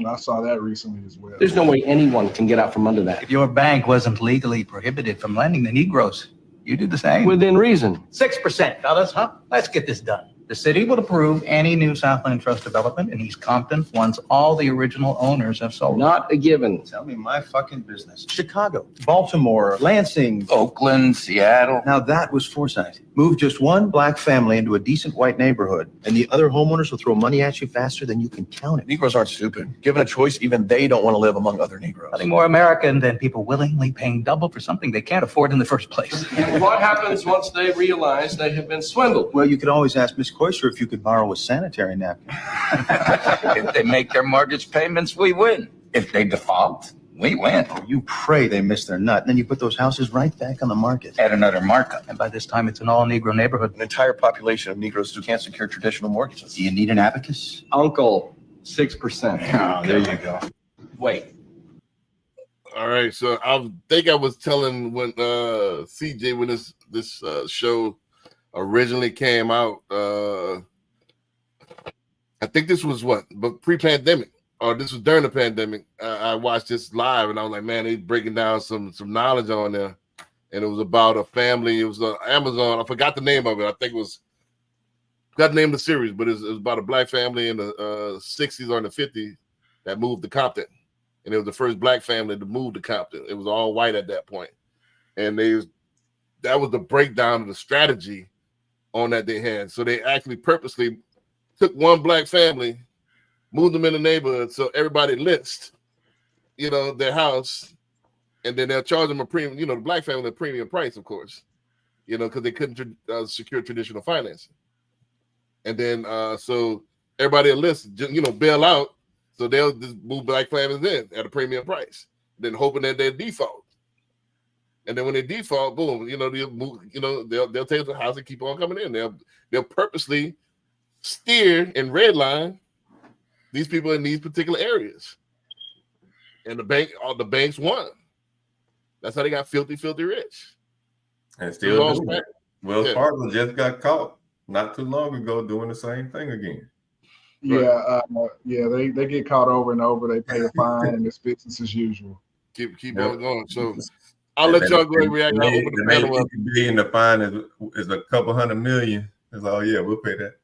I saw that recently as well. There's no way anyone can get out from under that. If your bank wasn't legally prohibited from lending the Negroes, you do the same. Within reason. 6%, fellas, huh? Let's get this done. The city will approve any new Southland Trust development in East Compton once all the original owners have sold. Not a given. Tell me my fucking business. Chicago, Baltimore, Lansing, Oakland, Seattle. Now that was foresight. Move just one black family into a decent white neighborhood, and the other homeowners will throw money at you faster than you can count it. Negroes aren't stupid. Given a choice, even they don't want to live among other Negroes. Nothing more American than people willingly paying double for something they can't afford in the first place. And what happens once they realize they have been swindled? Well, you could always ask Miss Koisser if you could borrow a sanitary napkin. If they make their mortgage payments, we win. If they default, we win. You pray they miss their nut, and then you put those houses right back on the market. At another markup. And by this time, it's an all-Negro neighborhood. An entire population of Negroes who can't secure traditional mortgages. Do you need an abacus? Uncle, 6%. Oh, there you go. Wait. All right, so I think I was telling when CJ when this show originally came out. I think this was but pre-pandemic, or this was during the pandemic. I watched this live, and I was like, man, they breaking down some knowledge on there, and it was about a family. It was Amazon. I forgot the name of it. I think it was got the name of the series, but it was about a black family in the 60s or in the 50s that moved to Compton, and it was the first black family to move to Compton. It was all white at that point, and that was the breakdown of the strategy on that they had. So they actually purposely took one black family, moved them in the neighborhood, so everybody lists, their house, and then they'll charge them a premium, the black family a premium price, of course, because they couldn't secure traditional financing. And then so everybody will list, bail out, so they'll just move black families in at a premium price, then hoping that they default. And then when they default, boom, they'll move, they'll take the house and keep on coming in. They'll purposely steer and redline these people in these particular areas, and the banks won. That's how they got filthy rich. And still doing it. Wells Fargo just got caught not too long ago doing the same thing again. Yeah, they get caught over and over. They pay a fine, and it's business as usual. Keep on going. So I'll let y'all go and react. I'll open the panel up. The fine is a couple $100 million. It's all we'll pay that.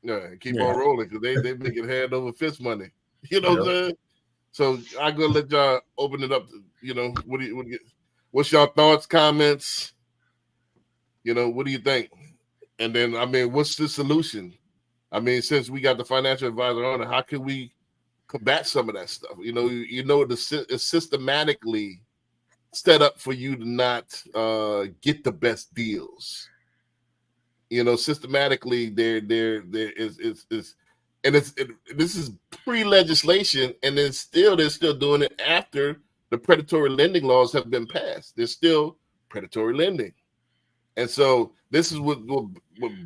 Yeah, keep on rolling because they make it hand over fist money. You know what I'm saying? So I'm gonna let y'all open it up. What's y'all thoughts, comments? What do you think? And then what's the solution? Since we got the financial advisor on it, how can we combat some of that stuff? It's systematically set up for you to not get the best deals. You know, systematically, there is and this is pre-legislation, and they're still doing it after the predatory lending laws have been passed. There's still predatory lending, and so this is what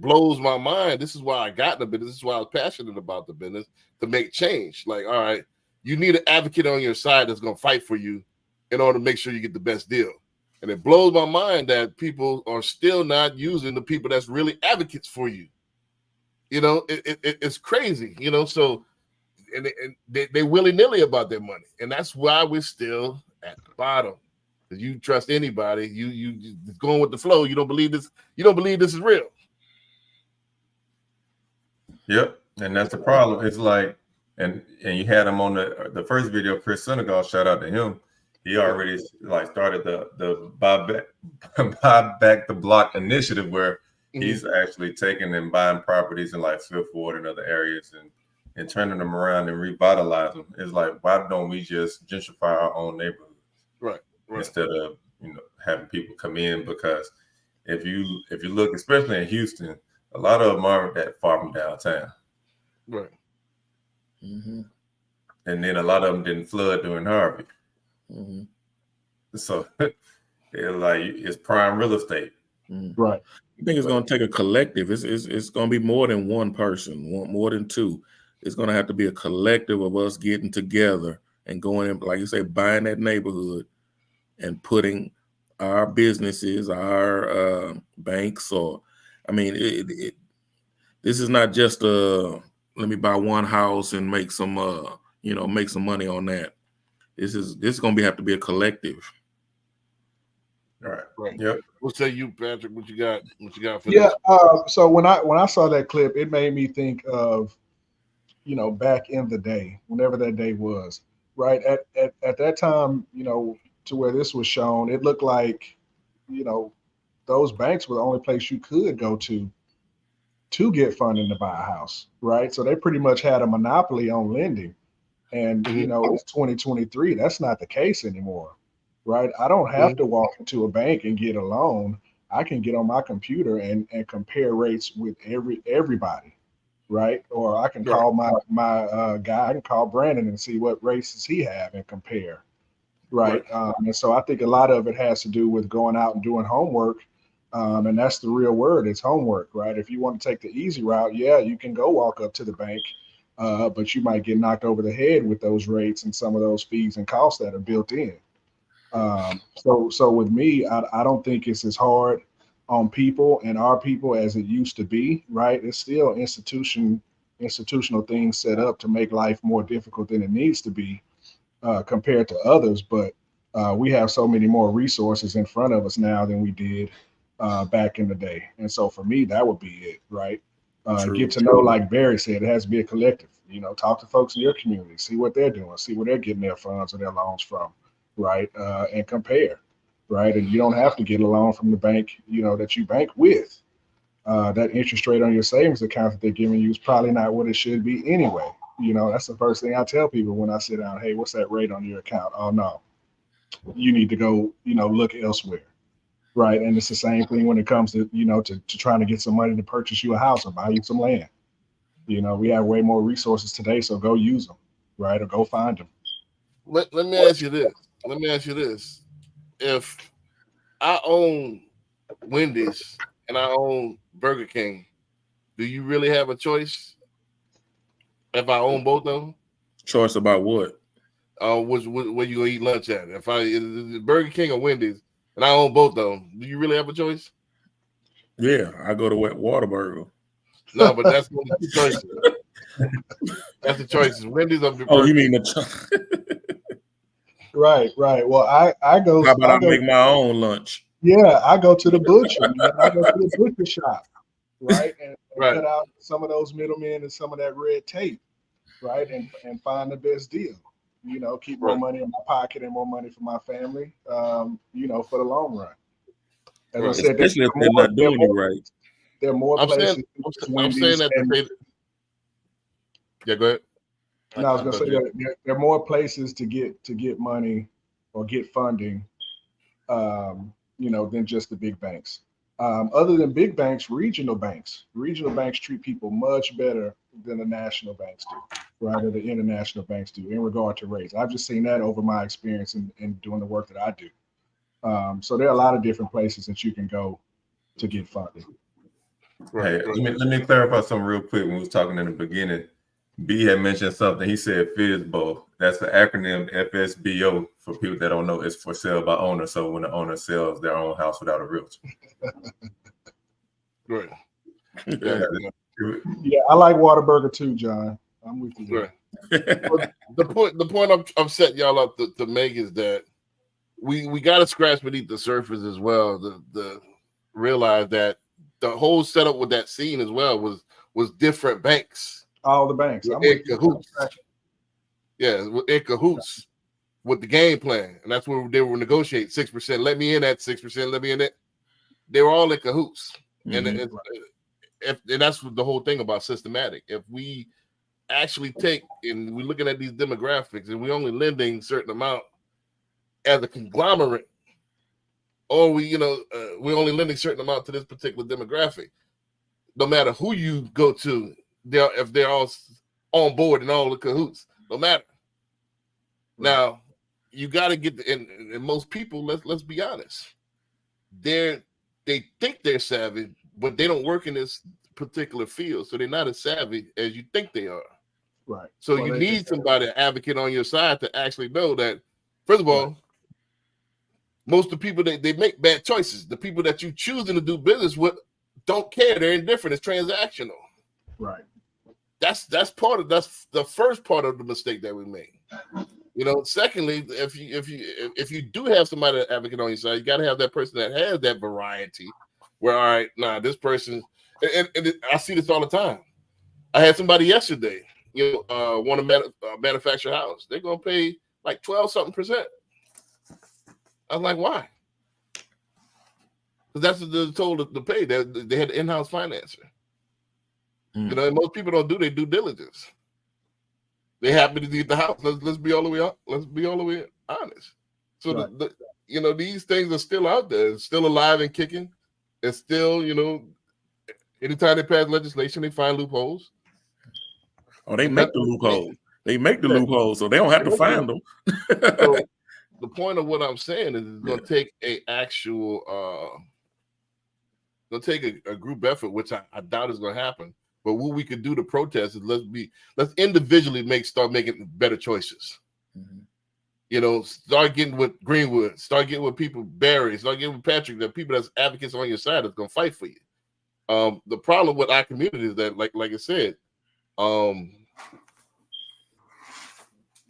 blows my mind. This is why I got in the business. This is why I was passionate about the business, to make change. Like, all right, you need an advocate on your side that's going to fight for you in order to make sure you get the best deal. And it blows my mind that people are still not using the people that's really advocates for you. You know, it's crazy, you know, so and they willy-nilly about their money. And that's why we're still at the bottom. Because you trust anybody, you just going with the flow. You don't believe this is real. Yep. And that's the problem. It's like, and you had him on the first video, Chris Senegal, shout out to him. He already like started the buy back the block initiative, where he's actually taking and buying properties in like Fifth Ward and other areas and turning them around and revitalize them. It's like, why don't we just gentrify our own neighborhoods? Right. Instead of, you know, having people come in, because if you look, especially in Houston, a lot of them aren't that far from downtown. Right. Mm-hmm. And then a lot of them didn't flood during Harvey. Mm-hmm. So it's prime real estate. Mm-hmm. Right. I think it's going to take a collective. It's going to be more than one person, more than two. It's going to have to be a collective of us getting together and going in, like you say, buying that neighborhood and putting our businesses, our banks, or, I mean, this is not just let me buy one house and make some money on that. This is going to have to be a collective. All right. Right. Yep. What say you, Patrick? What you got for this? Yeah. So when I saw that clip, it made me think of, you know, back in the day, whenever that day was, right? At that time, you know, to where this was shown, it looked like, you know, those banks were the only place you could go to get funding to buy a house, right? So they pretty much had a monopoly on lending. And, you know, it's 2023. That's not the case anymore, right? I don't have to walk into a bank and get a loan. I can get on my computer and compare rates with everybody, right? Or I can call my guy. I can call Brandon and see what rates does he have and compare, right? And so I think a lot of it has to do with going out and doing homework. And that's the real word. It's homework, right? If you want to take the easy route, yeah, you can go walk up to the bank. But you might get knocked over the head with those rates and some of those fees and costs that are built in. So with me, I don't think it's as hard on people and our people as it used to be, right? It's still institutional things set up to make life more difficult than it needs to be compared to others. But we have so many more resources in front of us now than we did back in the day. And so for me, that would be it, right? Get to know, like Barry said, it has to be a collective. You know, talk to folks in your community, see what they're doing, see where they're getting their funds or their loans from, right? And compare, right? And you don't have to get a loan from the bank, you know, that you bank with. That interest rate on your savings account that they're giving you is probably not what it should be anyway. You know, that's the first thing I tell people when I sit down. Hey, what's that rate on your account? Oh, no, you need to go, you know, look elsewhere. Right. And it's the same thing when it comes to, you know, to trying to get some money to purchase you a house or buy you some land. You know, we have way more resources today, so go use them, right? Or go find them. Let me ask you this. If I own Wendy's and I own Burger King, do you really have a choice if I own both of them? Choice about what? Where you gonna eat lunch at? If Burger King or Wendy's, and I own both of them, do you really have a choice? Yeah, I go to Whataburger. No, but that's one of the choices. That's the choices. Wendy's of the. Oh, you mean the? Right. Well, I go. How about I make my own lunch? Yeah, I go to the butcher. I go to the butcher shop, right, and cut out some of those middlemen and some of that red tape, right, and find the best deal. You know, keep more money in my pocket and more money for my family, you know, for the long run. As I said, especially if they're not doing it right. There are more places. I'm saying that. Yeah, go ahead. No, I was going to say there are more places to get money or get funding, you know, than just the big banks. Other than big banks, regional banks treat people much better than the national banks do, right? Or the international banks do in regard to rates. I've just seen that over my experience in doing the work that I do. So there are a lot of different places that you can go to get funding. Hey, let me clarify something real quick. When we was talking in the beginning, B had mentioned something. He said FSBO. That's the acronym FSBO. For people that don't know, it's for sale by owner. So when the owner sells their own house without a realtor. Right. Yeah, I like Whataburger too, John. I'm with you. Right. The point I'm setting y'all up to make is that we got to scratch beneath the surface as well. The realize that the whole setup with that scene as well was different banks. All the banks. I'm in cahoots. Yeah, in cahoots with the game plan, and that's where they were negotiating 6%. Let me in at 6%. Let me in it. They were all in cahoots, and that's the whole thing about systematic. If we actually take and we're looking at these demographics, and we're only lending certain amount as a conglomerate, or we're only lending certain amount to this particular demographic. No matter who you go to, if they're all on board and all the cahoots, no matter. Now, you got to get and most people. Let's be honest. They think they're savvy, but they don't work in this particular field, so they're not as savvy as you think they are. Right. So you need somebody, an advocate on your side, to actually know that. First of all, most of the people they make bad choices. The people that you choosing to do business with don't care. They're indifferent. It's transactional. Right. That's the first part of the mistake that we made. Secondly, if you do have somebody to advocate on your side, you got to have that person that has that variety. Where all right, this person, and I see this all the time. I had somebody yesterday, want to manufacture a house. They're gonna pay like 12-something%. I was like, why? Because that's what they're told to pay. They had an in-house financer. Most people don't do their due diligence. They happen to get the house. Let's be all the way honest. So these things are still out there. It's still alive and kicking. It's still, anytime they pass legislation, they find loopholes. Oh, they make the loopholes. They make the loopholes, so they don't have to find them. So the point of what I'm saying is it's going to take a actual, a group effort, which I doubt is going to happen. But what we could do to protest is let's individually start making better choices. Start getting with Greenwood, start getting with people, Barry, start getting with Patrick, the people that's advocates on your side that's going to fight for you. The problem with our community is that, like I said,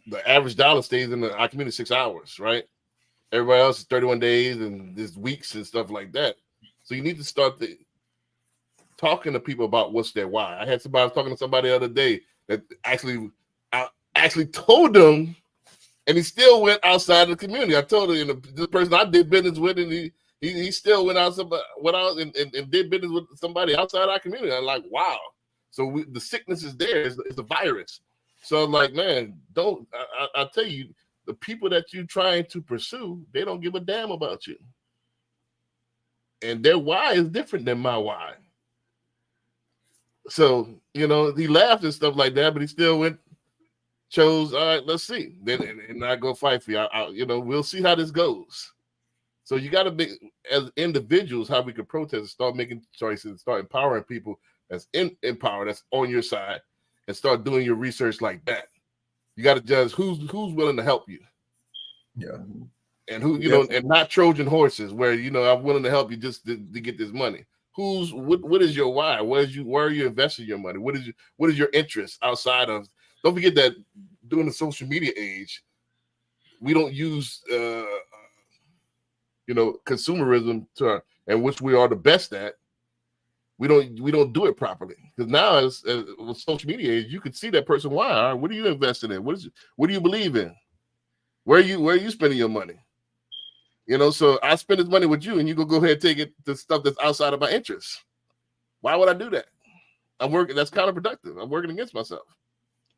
the average dollar stays in our community 6 hours, right? Everybody else is 31 days and there's weeks and stuff like that. So you need to start talking to people about what's their why. I was talking to somebody the other day that I actually told them, and he still went outside the community. I told him, this person I did business with, and he still went out and did business with somebody outside our community. I'm like, wow. So the sickness is there. It's a virus. So I'm like, man, I'll tell you, the people that you're trying to pursue, they don't give a damn about you. And their why is different than my why. So, he laughed and stuff like that, but he still chose, all right, let's see. Then and I go fight for you. We'll see how this goes. So you got to be, as individuals, how we can protest and start making choices, start empowering people that's in power, that's on your side, and start doing your research like that. You got to judge who's willing to help you. Yeah. And who, and not Trojan horses where, I'm willing to help you just to get this money. What is your why? Where are you investing your money? What is your interest outside of? Don't forget that during the social media age, we don't use consumerism and which we are the best at. We don't do it properly, because now as with social media age, you can see that person why. All right, what are you investing in? What do you believe in? Where are you spending your money? So I spend this money with you, and you go ahead and take it to stuff that's outside of my interests. Why would I do that? I'm working. That's counterproductive. I'm working against myself.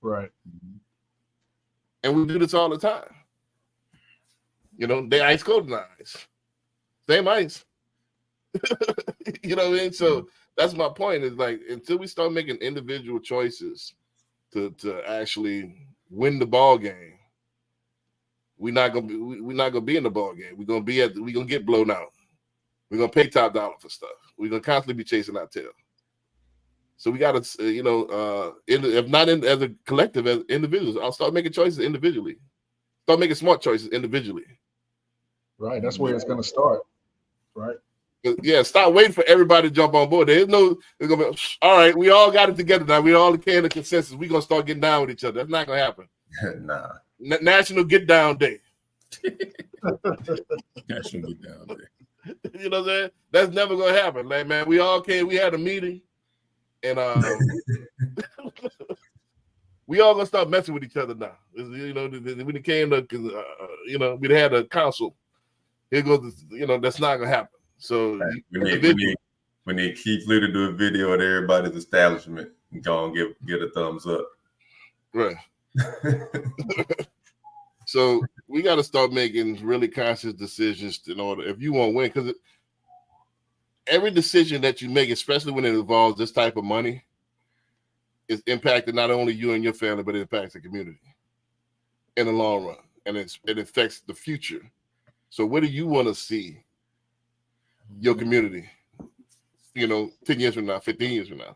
Right. And we do this all the time. They ice cold eyes. Same ice. You know what I mean? So that's my point. Is like until we start making individual choices to actually win the ball game, we're not gonna be in the ball game. We're gonna get blown out. We're gonna pay top dollar for stuff. We're gonna constantly be chasing our tail. So we gotta, if not as a collective, as individuals, I'll start making choices individually. Start making smart choices individually. Right. That's where it's going to start. Right. Yeah, stop waiting for everybody to jump on board. There's gonna be all right. We all got it together now. We all came to consensus. We're gonna start getting down with each other. That's not gonna happen. Nah. National Get Down Day. National Get Down Day. You know what I'm saying? That's never gonna happen. Like, man, we all came. We had a meeting, and we all gonna start messing with each other now. You know, when it came to, we had a council. Here goes, that's not gonna happen. So we need Keith Lee to do a video at everybody's establishment and go and get a thumbs up. Right. So we got to start making really conscious decisions in order if you want to win, because every decision that you make, especially when it involves this type of money, is impacting not only you and your family, but it impacts the community in the long run, and it affects the future. So what do you want to see your community, 10 years from now, 15 years from now?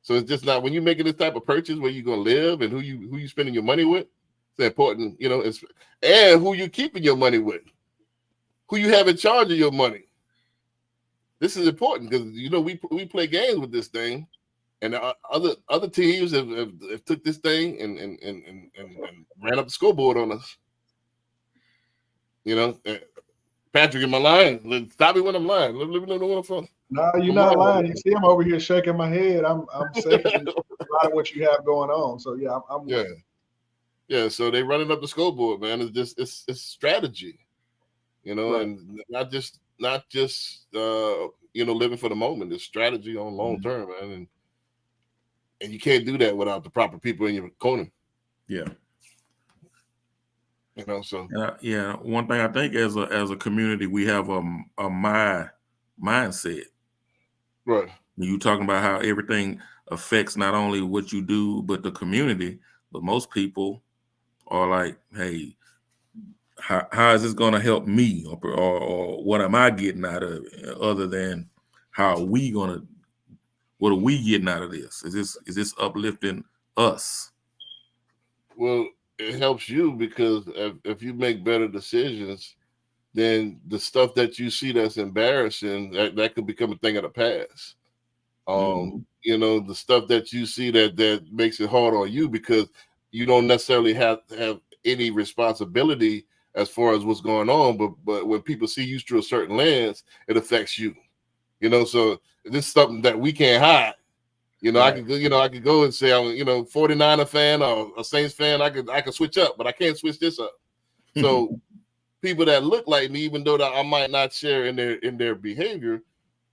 So it's just not when you're making this type of purchase where you're gonna live and who you spending your money with. It's important, and who you keeping your money with, who you have in charge of your money. This is important because we play games with this thing, and other teams have took this thing and ran up the scoreboard on us. Patrick, am I lying? Stop me when I'm lying. Let me know when I'm from. No, you're not lying. You see, I'm over here shaking my head. I'm saying a lot of what you have going on. So yeah, I'm yeah. So they running up the scoreboard, man. It's just it's strategy, Right. and not just living for the moment. It's strategy on long term, man. And you can't do that without the proper people in your corner. Yeah. So one thing I think as a community, we have a mindset. Right. You talking about how everything affects not only what you do, but the community. But most people are like, hey, how is this going to help me? Or what am I getting out of it? Other than what are we getting out of this? Is this uplifting us? Well, it helps you because if you make better decisions, then the stuff that you see that's embarrassing, that could become a thing of the past. The stuff that you see that makes it hard on you because you don't necessarily have to have any responsibility as far as what's going on, but when people see you through a certain lens, it affects you. So this is something that we can't hide. Right. I could go and say I'm 49er fan or a Saints fan. I could switch up, but I can't switch this up. So people that look like me, even though that I might not share in their behavior,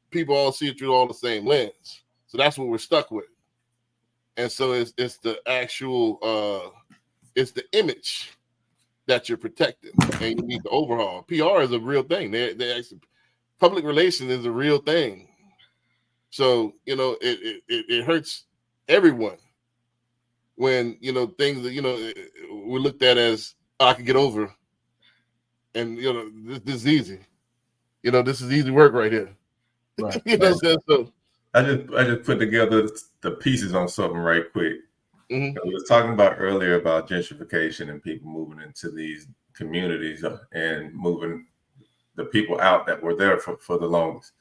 people all see it through all the same lens. So that's what we're stuck with. And so it's the actual it's the image that you're protecting, and you need to overhaul. PR is a real thing. They actually, public relations is a real thing. So it hurts everyone when things that we looked at as I can get over, and this is easy. This is easy work right here. Right. So I just put together the pieces on something right quick. Mm-hmm. We was talking about earlier about gentrification and people moving into these communities and moving the people out that were there for the longest.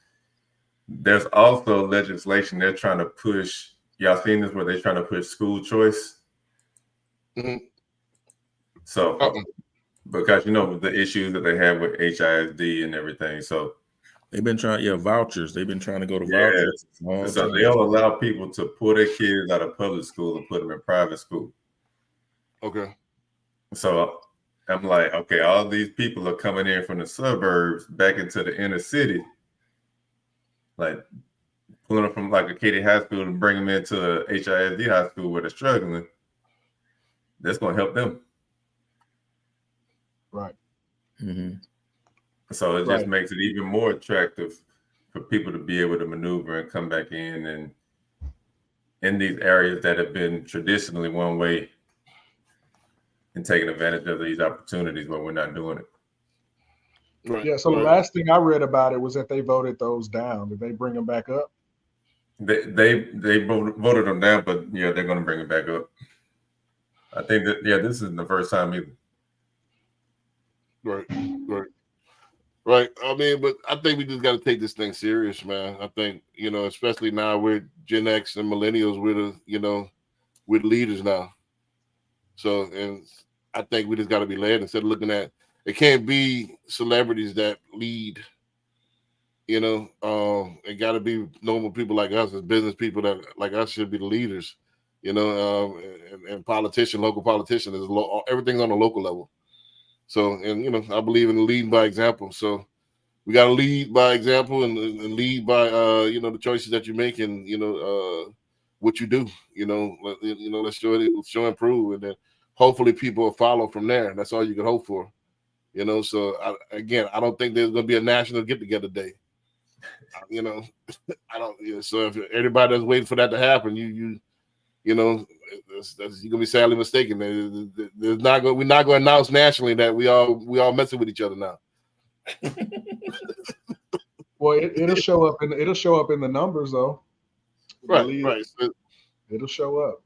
There's also legislation they're trying to push. Y'all seen this where they're trying to push school choice? Mm-hmm. So, because the issues that they have with HISD and everything. So they've been trying, vouchers. They've been trying to go to vouchers. So they'll allow people to pull their kids out of public school and put them in private school. Okay. So I'm like, okay, all these people are coming in from the suburbs back into the inner city. Like pulling them from like a Katy High School and bring them into a HISD high school where they're struggling. That's going to help them. Right. Mm-hmm. So it just makes it even more attractive for people to be able to maneuver and come back in and in these areas that have been traditionally one way and taking advantage of these opportunities, but we're not doing it. Right. Yeah. So the last thing I read about it was that they voted those down. Did they bring them back up? They voted them down, but yeah, they're going to bring it back up. I think that this isn't the first time either. Right. I mean, but I think we just got to take this thing serious, man. I think, especially now we're Gen X and millennials, we're the leaders now. So, and I think we just got to be led instead of looking at, it can't be celebrities that lead, it got to be normal people like us as business people that like us should be the leaders, and local politicians, everything's on a local level. So, and, I believe in leading by example. So we got to lead by example and lead by, the choices that you make and, what you do, let's show improve. And then hopefully people will follow from there. That's all you can hope for, So I don't think there's going to be a national get together day. I don't, so if everybody that's waiting for that to happen, you're gonna be sadly mistaken. We're not going to announce nationally that we all messing with each other now. Well, it'll show up in the numbers though. Right. So, it'll show up.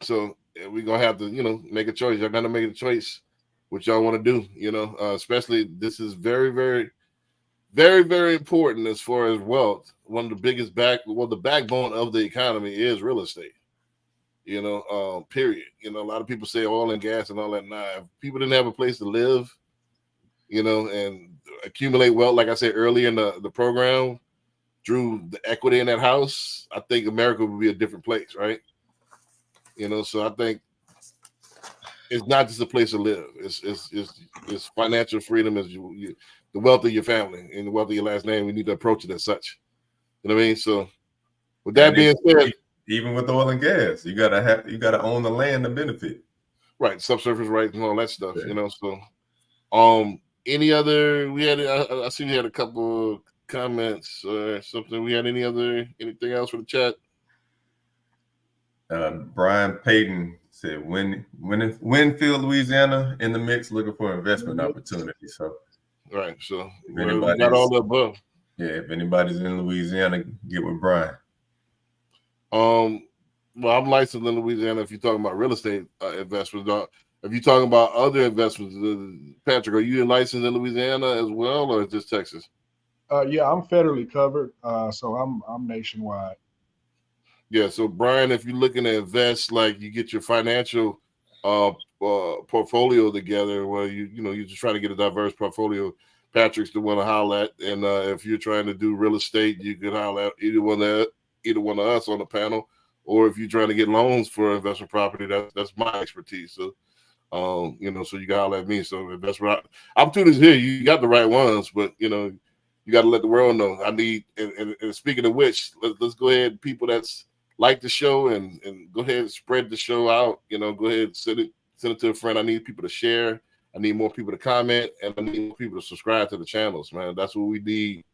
So we're gonna have to, make a choice. You're gonna make a choice what y'all want to do. Especially this is very, very, very, very important as far as wealth. One of the biggest the backbone of the economy is real estate. Period. A lot of people say oil and gas and all that. Nah, if people didn't have a place to live, and accumulate wealth, like I said earlier in the program, drew the equity in that house, I think America would be a different place, right? So I think it's not just a place to live. It's financial freedom, as the wealth of your family and the wealth of your last name. We need to approach it as such. You know what I mean? So with that being said, even with oil and gas, you gotta own the land to benefit. Right, subsurface rights and all that stuff. Yeah. So any other? I see we had a couple of comments or something. We had anything else for the chat? Brian Payton said, Winfield, Louisiana, in the mix, looking for investment opportunities. So, right. So, we got all the above. Yeah, if anybody's in Louisiana, get with Brian. Well, I'm licensed in Louisiana. If you're talking about real estate investments, if you're talking about other investments, Patrick, are you licensed in Louisiana as well, or is this Texas? Yeah, I'm federally covered, so I'm nationwide. Yeah, so Brian, if you're looking to invest, like you get your financial portfolio together, where you're just trying to get a diverse portfolio, Patrick's the one to holler at. And if you're trying to do real estate, you could holler at either one of us on the panel, or if you're trying to get loans for investment property, that's my expertise. So, so you can holler at me. So investment opportunities here, you got the right ones, but you got to let the world know. I need. And speaking of which, let's go ahead. People that's like the show and go ahead and spread the show out. Go ahead and send it to a friend. I need people to share. I need more people to comment, and I need more people to subscribe to the channels, man. That's what we need.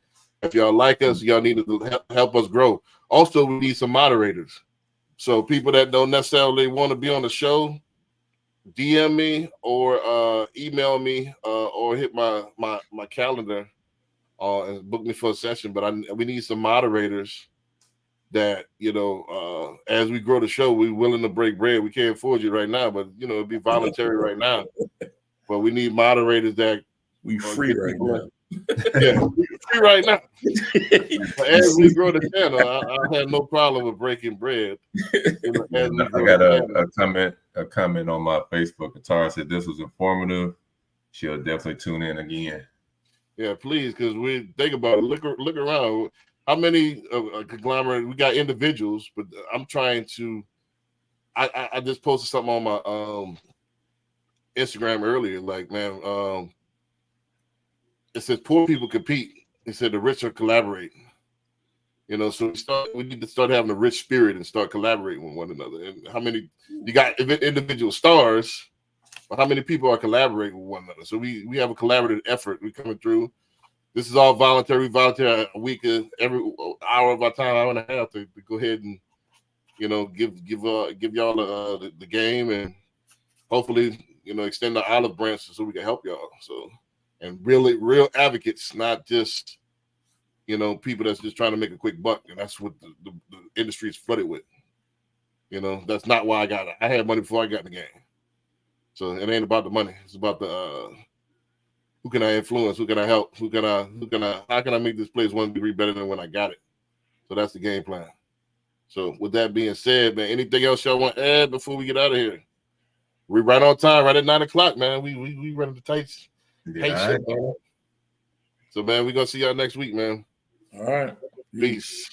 If y'all like us, y'all need to help us grow. Also, we need some moderators. So people that don't necessarily want to be on the show, DM me or email me or hit my calendar and book me for a session. But we need some moderators that, as we grow the show, we're willing to break bread. We can't afford you right now, but it'd be voluntary right now. But we need moderators that we free right now. Yeah, free right now. As we grow the channel, I have no problem with breaking bread. I got a comment on my Facebook. Katara said this was informative. She'll definitely tune in again. Yeah, please, because we think about it. Look around. How many conglomerate? We got individuals, but I'm trying to. I just posted something on my Instagram earlier. Like, man, it says poor people compete. It said the rich are collaborating. So we need to start having a rich spirit and start collaborating with one another. And how many you got individual stars, but how many people are collaborating with one another? So we have a collaborative effort. We're coming through. this is all voluntary. We volunteer a week, every hour of our time, hour and a half to go ahead and, you know, give y'all the game, and hopefully, you know, extend the olive branch so we can help y'all. So, and really real advocates, not just, you know, people that's just trying to make a quick buck, and that's what the industry is flooded with. You know, that's not why I got it. I had money before I got in the game. So it ain't about the money. It's about the who can I influence? Who can I help? How can I make this place 1 degree better than when I got it? So that's the game plan. So with that being said, man, anything else y'all want to add before we get out of here? We're right on time, right at 9 o'clock, man. We running the tight shit, man. So man, we're gonna see y'all next week, man. All right. Peace.